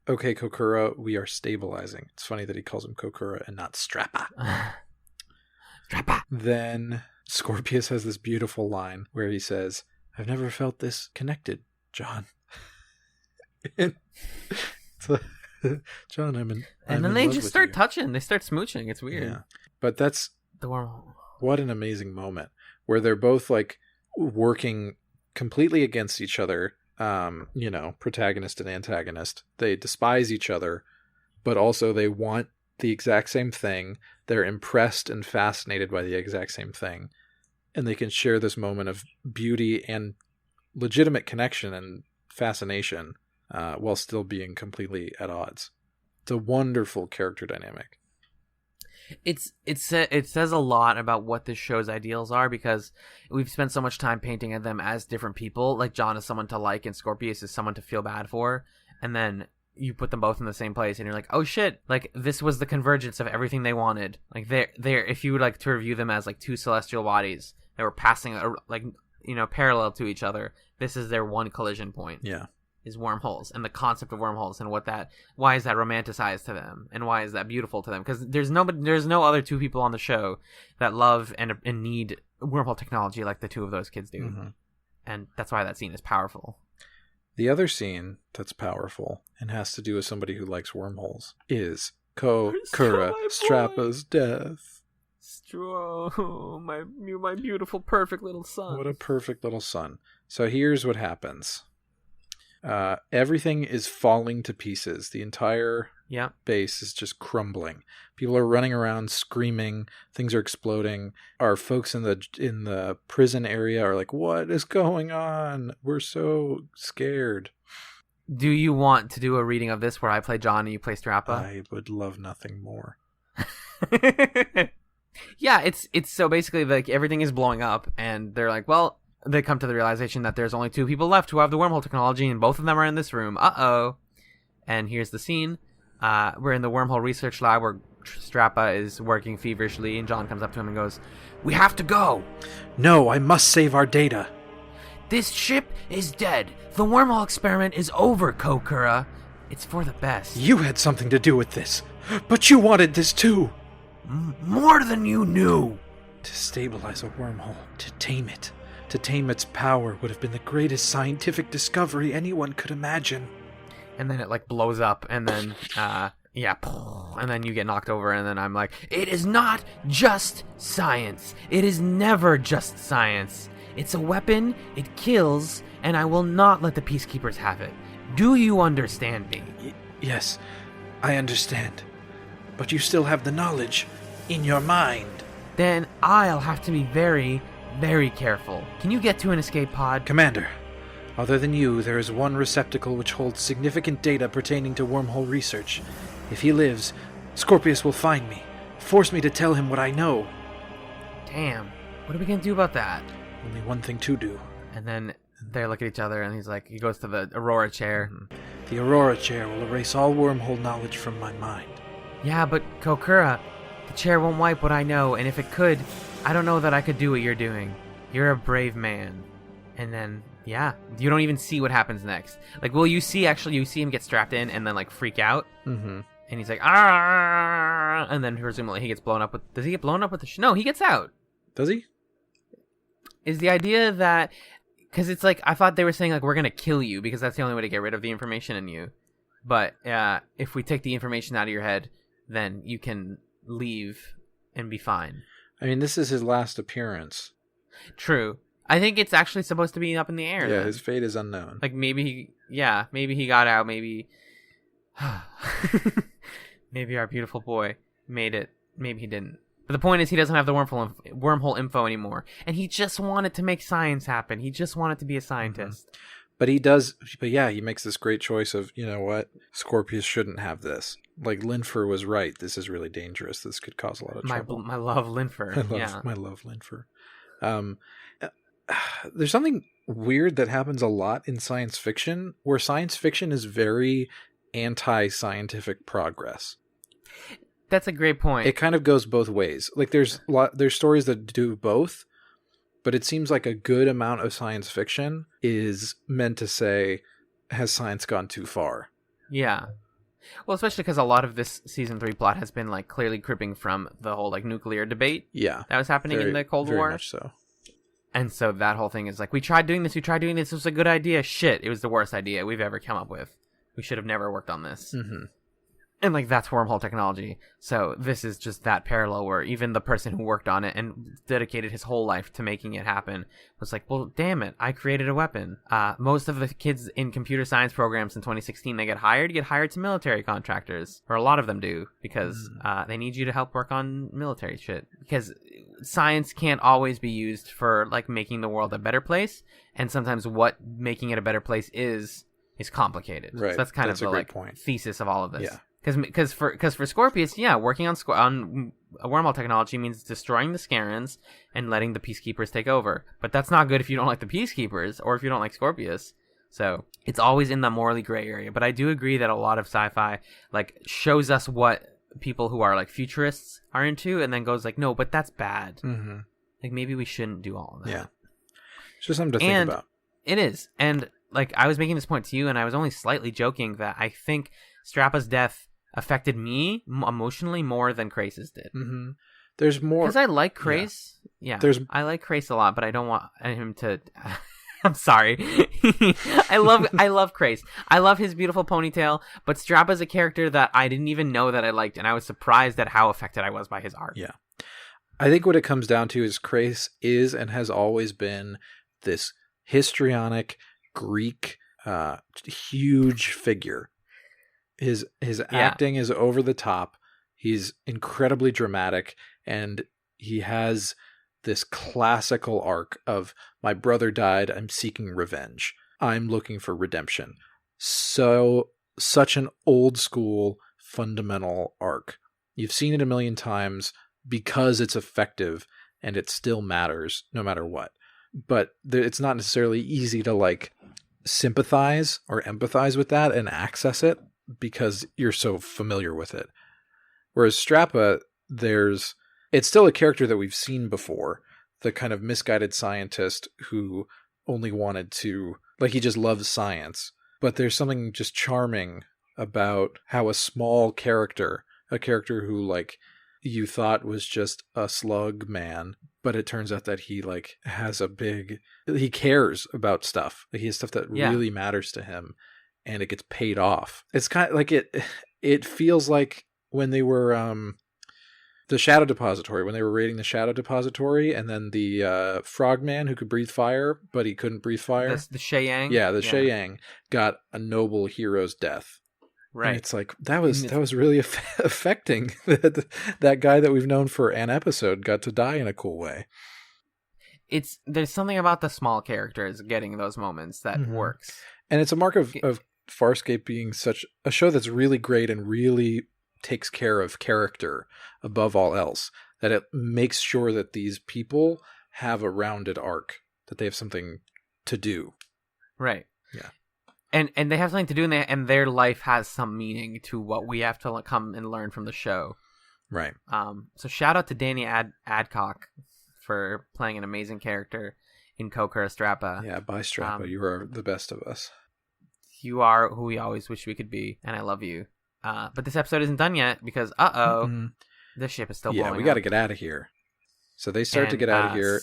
Okay, Kokura, we are stabilizing." It's funny that he calls him Kokura and not Strappa. Strappa. Then Scorpius has this beautiful line where he says, "I've never felt this connected, John." John, I'm in then they just start touching. They start smooching. It's weird. Yeah. But that's the wormhole. What an amazing moment where they're both like working completely against each other. Protagonist and antagonist. They despise each other, but also they want the exact same thing. They're impressed and fascinated by the exact same thing. And they can share this moment of beauty and legitimate connection and fascination while still being completely at odds. It's a wonderful character dynamic. It says a lot about what this show's ideals are because we've spent so much time painting at them as different people. Like John is someone to like and Scorpius is someone to feel bad for. And then you put them both in the same place and you're like, oh shit, like this was the convergence of everything they wanted. Like they're if you would like to review them as like two celestial bodies that were passing parallel to each other, this is their one collision point. Yeah. Is wormholes and the concept of wormholes and why is that romanticized to them and why is that beautiful to them? Because there's no other two people on the show that love and need wormhole technology like the two of those kids do. Mm-hmm. And that's why that scene is powerful. The other scene that's powerful and has to do with somebody who likes wormholes is Kurra Strappa's death. My beautiful, perfect little son. What a perfect little son. So here's what happens. Everything is falling to pieces. The entire Yeah. base is just crumbling. People are running around screaming. Things are exploding. Our folks in the prison area are like, "What is going on? We're so scared." Do you want to do a reading of this where I play John and you play Strappa? I would love nothing more. Yeah, it's so basically like everything is blowing up, and they're like, well, they come to the realization that there's only 2 people left who have the wormhole technology, and both of them are in this room. Uh-oh. And here's the scene. We're in the wormhole research lab where Strappa is working feverishly, and John comes up to him and goes, "We have to go. No, I must save our data. This ship is dead. The wormhole experiment is over, Kurra. It's for the best." You had something to do with this, but you wanted this too. More than you knew. To stabilize a wormhole, to tame it, to tame its power would have been the greatest scientific discovery anyone could imagine. And then it like blows up, and then yeah, and then you get knocked over, and then I'm like, it is not just science. It is never just science. It's a weapon, it kills, and I will not let the peacekeepers have it. Do you understand me? Yes, I understand. But you still have the knowledge in your mind. Then I'll have to be very, very careful. Can you get to an escape pod? Commander, other than you, there is one receptacle which holds significant data pertaining to wormhole research. If he lives, Scorpius will find me, force me to tell him what I know. Damn, what are we gonna do about that? Only one thing to do. And then they look at each other, and he's like, he goes to the Aurora chair. The Aurora chair will erase all wormhole knowledge from my mind. Yeah, but Kurra, the chair won't wipe what I know, and if it could, I don't know that I could do what you're doing. You're a brave man. And then, yeah, you don't even see what happens next. Like, will you see, actually, you see him get strapped in and then, like, freak out? Mm-hmm. And he's like, ah, and then presumably he gets blown up with, does he get blown up with the, no, he gets out. Does he? Is the idea that, because it's like, I thought they were saying, like, we're going to kill you because that's the only way to get rid of the information in you. But if we take the information out of your head, then you can leave and be fine. I mean, this is his last appearance. True. I think it's actually supposed to be up in the air. Yeah, then. his fate is unknown. Like, maybe he got out, maybe... maybe our beautiful boy made it. Maybe he didn't. But the point is, he doesn't have the wormhole info anymore. And he just wanted to make science happen. He just wanted to be a scientist. Mm-hmm. But he does, but yeah, he makes this great choice of, you know what, Scorpius shouldn't have this. Like, Linfer was right. This is really dangerous. This could cause a lot of trouble. My love, Linfer. My love, Linfer. There's something weird that happens a lot in science fiction, where science fiction is very anti-scientific progress. That's a great point. It kind of goes both ways. Like, there's stories that do both, but it seems like a good amount of science fiction is meant to say, has science gone too far? Yeah. Well, especially because a lot of this season 3 plot has been like clearly cribbing from the whole like nuclear debate that was happening in the Cold War. Very much so. And so that whole thing is like, we tried doing this, it was a good idea. Shit, it was the worst idea we've ever come up with. We should have never worked on this. Mm-hmm. And like, that's wormhole technology. So this is just that parallel where even the person who worked on it and dedicated his whole life to making it happen was like, well, damn it, I created a weapon. Most of the kids in computer science programs in 2016, they get hired to military contractors. Or a lot of them do, because they need you to help work on military shit. Because science can't always be used for like making the world a better place. And sometimes what making it a better place is complicated. Right. So that's kind of the like point. Thesis of all of this. Yeah. Because for Scorpius, yeah, working on a wormhole technology means destroying the Scarans and letting the Peacekeepers take over. But that's not good if you don't like the Peacekeepers or if you don't like Scorpius. So it's always in the morally gray area. But I do agree that a lot of sci-fi like shows us what people who are like futurists are into, and then goes like, no, but that's bad. Mm-hmm. Like, maybe we shouldn't do all of that. Yeah, it's just something to think about. It is, and like I was making this point to you, and I was only slightly joking that I think Strappa's death affected me emotionally more than Crace's did. Mm-hmm. There's more because I like Crace. Yeah, I like Crace a lot, but I don't want him to. I'm sorry. I love Crace. I love his beautiful ponytail, but Strappa's a character that I didn't even know that I liked, and I was surprised at how affected I was by his art. Yeah, I think what it comes down to is Crace is and has always been this histrionic Greek huge figure. His acting is over the top. He's incredibly dramatic, and he has this classical arc of my brother died, I'm seeking revenge. I'm looking for redemption. So such an old school fundamental arc. You've seen it a million times because it's effective and it still matters no matter what. But it's not necessarily easy to like sympathize or empathize with that and access it because you're so familiar with it. Whereas Strappa, it's still a character that we've seen before, the kind of misguided scientist who only wanted to, like, he just loves science. But there's something just charming about how a small character, a character who like you thought was just a slug man, but it turns out that he like has he cares about stuff. Like, he has stuff that really matters to him, and it gets paid off. It's kind of like it feels like when they were the Shadow Depository, when they were raiding the Shadow Depository, and then the frogman who could breathe fire, but he couldn't breathe fire. The Sheyang? Yeah, the Sheyang got a noble hero's death. Right. And it's like, that was really affecting that guy that we've known for an episode got to die in a cool way. There's something about the small characters getting those moments that works. And it's a mark of Farscape being such a show that's really great and really takes care of character above all else, that it makes sure that these people have a rounded arc, that they have something to do. Right. Yeah. And they have something to do, and their life has some meaning to what we have to come and learn from the show. Right. So shout out to Danny Adcock for playing an amazing character in Kurra Strappa. Yeah, bye Strappa. You are the best of us. You are who we always wish we could be, and I love you. But this episode isn't done yet because, the ship is still blowing up. Yeah, we got to get out of here. So they start to get out of here.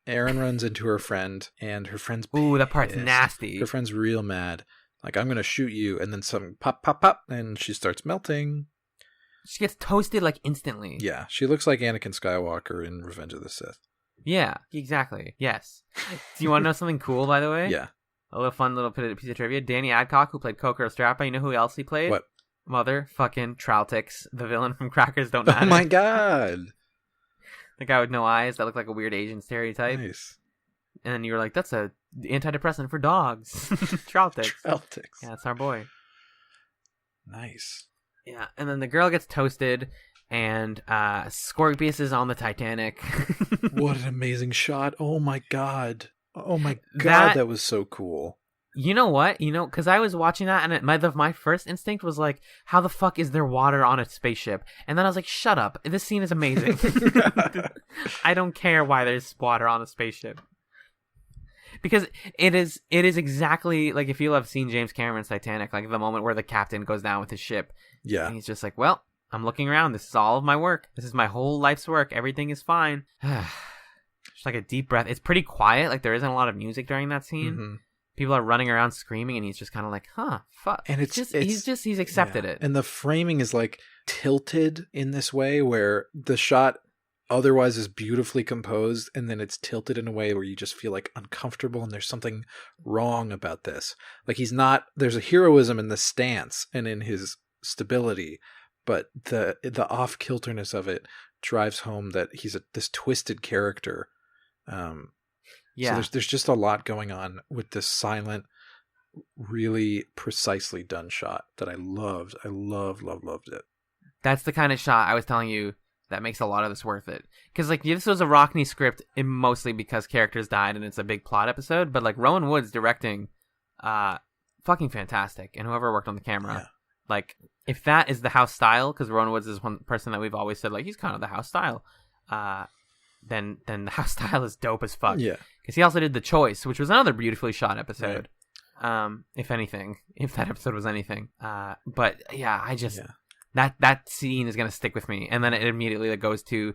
Aaron runs into her friend, and her friend's pissed. Ooh, that part's nasty. Her friend's real mad. Like, I'm going to shoot you, and then something pop, pop, pop, and she starts melting. She gets toasted, like, instantly. Yeah, she looks like Anakin Skywalker in Revenge of the Sith. Yeah, exactly. Yes. Do you want to know something cool, by the way? Yeah. A little fun little piece of trivia. Danny Adcock, who played Kurra Strappa, you know who else he played? What? Motherfucking Troutix, the villain from Crackers Don't Matter. Oh my god! The guy with no eyes that looked like a weird Asian stereotype. Nice. And then you were like, that's a antidepressant for dogs. Troutix. Troutix. Yeah, it's our boy. Nice. Yeah, and then the girl gets toasted, and Scorpius is on the Titanic. What an amazing shot. Oh my god. Oh my god, that was so cool. You know what? Because I was watching that, and my first instinct was like, how the fuck is there water on a spaceship? And then I was like, shut up. This scene is amazing. I don't care why there's water on a spaceship. Because it is exactly like if you have seen James Cameron's Titanic, like the moment where the captain goes down with his ship. Yeah. And he's just like, well, I'm looking around. This is all of my work. This is my whole life's work. Everything is fine. Just like a deep breath. It's pretty quiet. Like there isn't a lot of music during that scene. Mm-hmm. People are running around screaming, and he's just kind of like, huh, fuck. And he's accepted it. And the framing is like tilted in this way where the shot otherwise is beautifully composed, and then it's tilted in a way where you just feel like uncomfortable, and there's something wrong about this. Like there's a heroism in the stance and in his stability, but the off-kilterness of it drives home that he's this twisted character. Yeah. So there's just a lot going on with this silent, really precisely done shot that I loved. I loved it. That's the kind of shot I was telling you that makes a lot of this worth it. Because like this was a Rockney script, mostly because characters died and it's a big plot episode. But like Rowan Woods directing, fucking fantastic, and whoever worked on the camera, like if that is the house style, because Rowan Woods is one person that we've always said like he's kind of the house style. Then the house style is dope as fuck. Yeah. Because he also did The Choice, which was another beautifully shot episode. Right. If that episode was anything. But yeah, I just that scene is gonna stick with me. And then it immediately goes to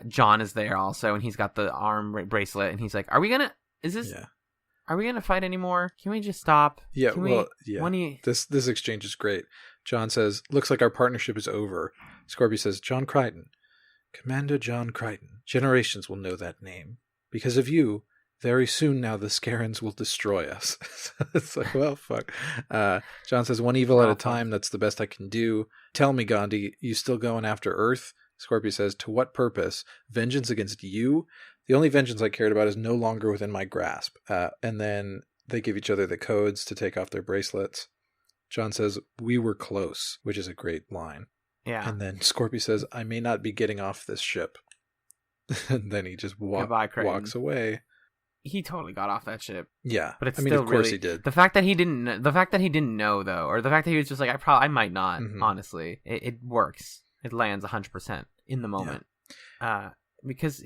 John is there also, and he's got the arm bracelet, and he's like, "Are we gonna fight anymore? Can we just stop? Yeah. This exchange is great. John says, "Looks like our partnership is over." Scorpio says, "John Crichton. Commander John Crichton. Generations will know that name. Because of you, Very soon now, the Scarens will destroy us. It's like, well, fuck. John says, one evil at a time. That's the best I can do. Tell me, Gandhi, you still going after Earth? Scorpio says, to what purpose? Vengeance against you? The only vengeance I cared about is no longer within my grasp. And then they give each other the codes to take off their bracelets. John says, we were close, which is a great line. Yeah. And then Scorpio says, I may not be getting off this ship. And then he just walks away. He totally got off that ship. Yeah, but it's of still course really, he did. The fact that he didn't know though, or the fact that he was just like, I might not. Mhm. Honestly, it works. It lands 100% in the moment. Because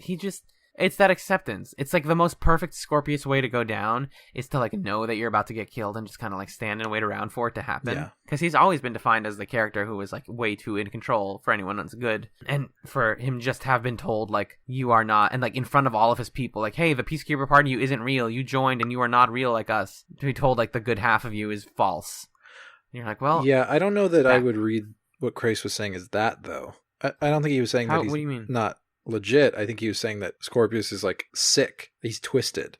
it's that acceptance. It's like the most perfect Scorpius way to go down is to like know that you're about to get killed and just kind of like stand and wait around for it to happen. Yeah. Because he's always been defined as the character who was like way too in control for anyone that's good. And for him just to have been told like, you are not, and like in front of all of his people, like, hey, the Peacekeeper Party you isn't real. You joined and you are not real like us. To be told like the good half of you is false. And you're like, well. Yeah, I don't know that I would read what Crace was saying as that though. I don't think he was saying that he's what do you mean? Not legit. I think he was saying that Scorpius is like sick. He's twisted.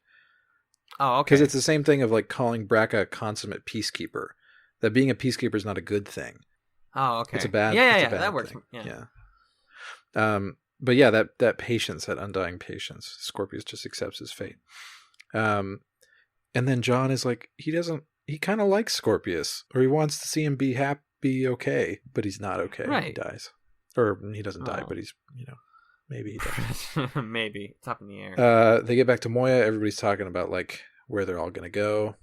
Oh, okay. Because it's the same thing of like calling Braca a consummate peacekeeper. That being a peacekeeper is not a good thing. Oh, okay. It's a bad. Yeah, bad that works. thing. Yeah. But yeah, that patience, that undying patience, Scorpius just accepts his fate. And then John is like, he kind of likes Scorpius, or he wants to see him be happy, okay, but he's not okay. Right. He dies, or he doesn't die, but he's maybe he dies. Maybe it's up in the air. They get back to Moya. Everybody's talking about like where they're all gonna go.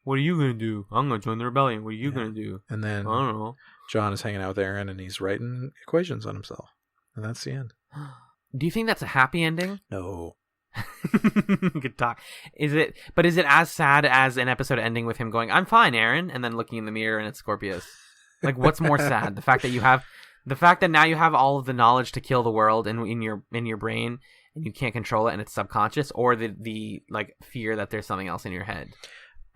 What are you gonna do? I'm gonna join the rebellion. What are you gonna do? And then I don't know. John is hanging out with Aaron, and he's writing equations on himself, and that's the end. Do you think that's a happy ending? No. Good talk. Is it as sad as an episode ending with him going, "I'm fine, Aaron," and then looking in the mirror and it's Scorpius? Like, what's more sad? The fact that now you have all of the knowledge to kill the world in your brain and you can't control it and it's subconscious, or the like fear that there's something else in your head.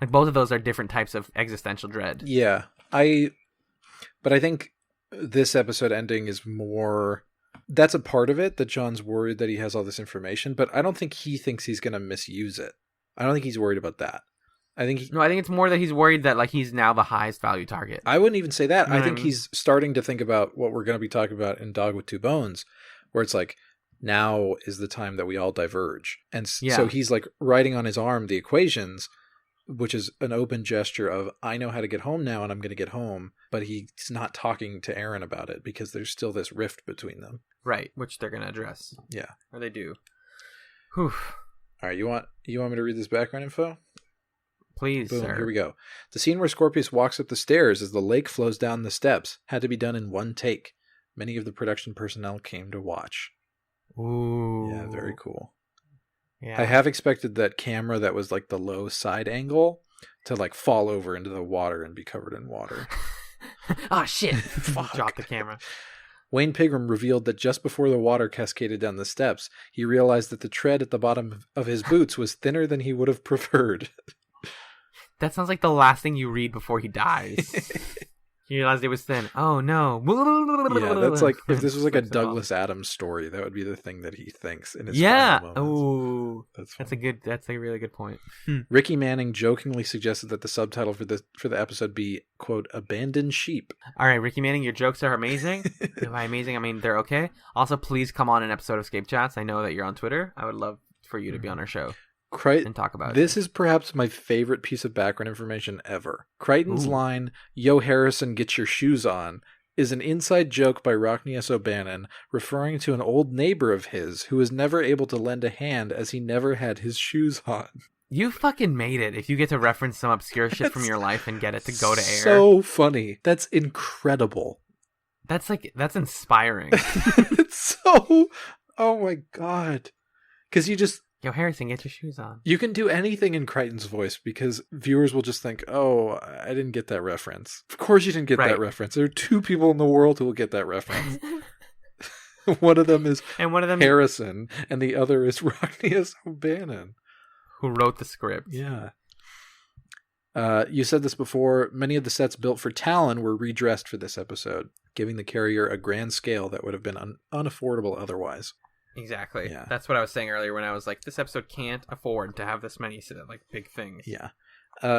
Like, both of those are different types of existential dread. Yeah, but I think this episode ending is more. That's a part of it, that John's worried that he has all this information, but I don't think he thinks he's going to misuse it. I don't think he's worried about that. I think it's more that he's worried that like he's now the highest value target. I wouldn't even say that. You know I think he's starting to think about what we're going to be talking about in Dog with Two Bones, where it's like, now is the time that we all diverge. And so he's like writing on his arm the equations, which is an open gesture of, I know how to get home now and I'm going to get home, but he's not talking to Aaron about it because there's still this rift between them. Right, which they're going to address. Yeah. Or they do. Whew. All right, you want me to read this background info? Please, Boom, sir. Here we go. The scene where Scorpius walks up the stairs as the lake flows down the steps had to be done in one take. Many of the production personnel came to watch. Ooh. Yeah, very cool. Yeah. I have expected that camera that was like the low side angle to like fall over into the water and be covered in water. Oh, shit. Fuck. Drop the camera. Wayne Pigram revealed that just before the water cascaded down the steps, he realized that the tread at the bottom of his boots was thinner than he would have preferred. That sounds like the last thing you read before he dies. He realized it was thin. Oh, no. Yeah, that's like, if this was like a Douglas Adams story, that would be the thing that he thinks in his final moments. Ooh. That's a really good point. Ricky Manning jokingly suggested that the subtitle for the episode be, quote, Abandoned Sheep. All right, Ricky Manning, your jokes are amazing. By amazing, I mean they're okay. Also, please come on an episode of ScapeChatz. I know that you're on Twitter. I would love for you to be on our show and talk about it. This is perhaps my favorite piece of background information ever. Crichton's line, "Yo Harrison, get your shoes on," is an inside joke by Rockney S. O'Bannon, referring to an old neighbor of his who was never able to lend a hand as he never had his shoes on. You fucking made it if you get to reference some obscure shit from your life and get it to go to air. So funny. That's incredible. That's inspiring. It's so, oh my God. Because you just, Yo, Harrison, get your shoes on. you can do anything in Crichton's voice because viewers will just think, oh, I didn't get that reference. Of course you didn't get that reference. There are two people in the world who will get that reference. One of them is Harrison, and the other is Rockney S. O'Bannon, who wrote the script. Yeah. You said this before. Many of the sets built for Talon were redressed for this episode, giving the carrier a grand scale that would have been unaffordable otherwise. Exactly. Yeah. That's what I was saying earlier when I was like, this episode can't afford to have this many like big things. Yeah.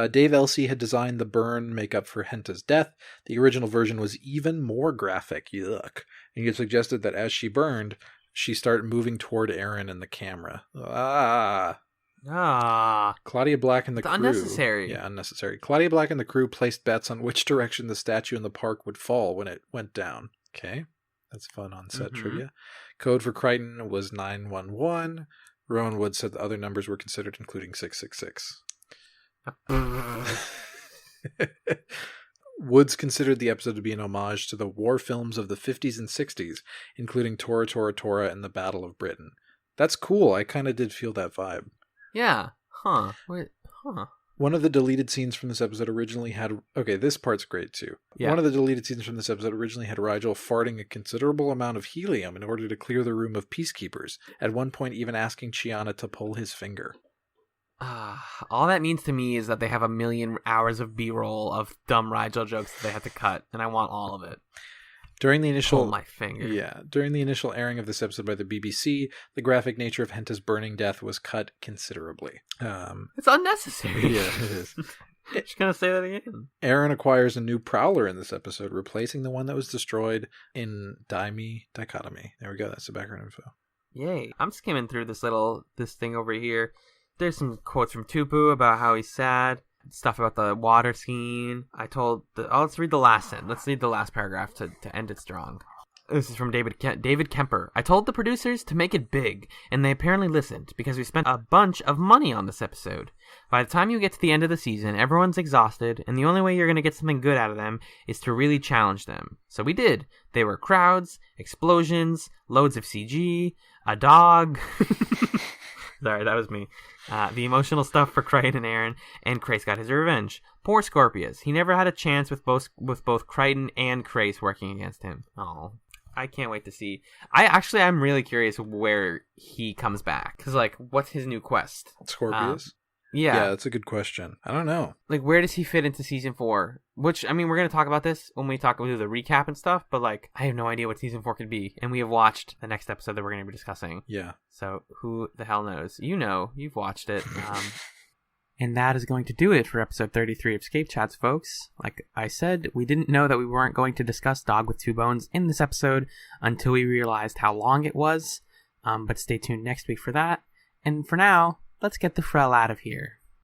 Dave Elsey had designed the burn makeup for Henta's death. The original version was even more graphic. Yuck. And he had suggested that as she burned, she started moving toward Aaron and the camera. Claudia Black and the crew. Unnecessary. Yeah, unnecessary. Claudia Black and the crew placed bets on which direction the statue in the park would fall when it went down. Okay. That's fun on-set trivia. Code for Crichton was 911. Rowan Wood said the other numbers were considered, including 666. Woods considered the episode to be an homage to the war films of the 50s and 60s, including Tora Tora Tora and the Battle of Britain. That's cool. I kind of did feel that vibe. Yeah. Huh. Wait. Huh. One of the deleted scenes from this episode originally had... Okay, this part's great, too. Yeah. One of the deleted scenes from this episode originally had Rigel farting a considerable amount of helium in order to clear the room of peacekeepers, at one point even asking Chiana to pull his finger. All that means to me is that they have a million hours of B-roll of dumb Rigel jokes that they had to cut, and I want all of it. During the initial... Pull my finger. Yeah. During the initial airing of this episode by the BBC, the graphic nature of Henta's burning death was cut considerably. It's unnecessary. Yeah, it is. Just gonna say that again. Aaron acquires a new prowler in this episode, replacing the one that was destroyed in Dichotomy. There we go. That's the background info. Yay. I'm skimming through this thing over here. There's some quotes from Tupu about how he's sad. Stuff about the water skiing. Let's read the last sentence. Let's read the last paragraph to end it strong. This is from David Kemper. I told the producers to make it big, and they apparently listened, because we spent a bunch of money on this episode. By the time you get to the end of the season, everyone's exhausted, and the only way you're going to get something good out of them is to really challenge them. So we did. There were crowds, explosions, loads of CG, a dog... Sorry, that was me. The emotional stuff for Crichton and Aaron, and Crace got his revenge. Poor Scorpius. He never had a chance with both Crichton and Crace working against him. Oh, I can't wait to see. I'm really curious where he comes back. Because, like, what's his new quest? Scorpius? Yeah, that's a good question. I don't know. Like, where does he fit into season 4? Which, I mean, we're going to talk about this when we do the recap and stuff, but, like, I have no idea what season 4 could be. And we have watched the next episode that we're going to be discussing. Yeah. So, who the hell knows? You know, you've watched it. And that is going to do it for episode 33 of ScapeChatz, folks. Like I said, we didn't know that we weren't going to discuss Dog with Two Bones in this episode until we realized how long it was. But stay tuned next week for that. And for now, let's get the Frell out of here.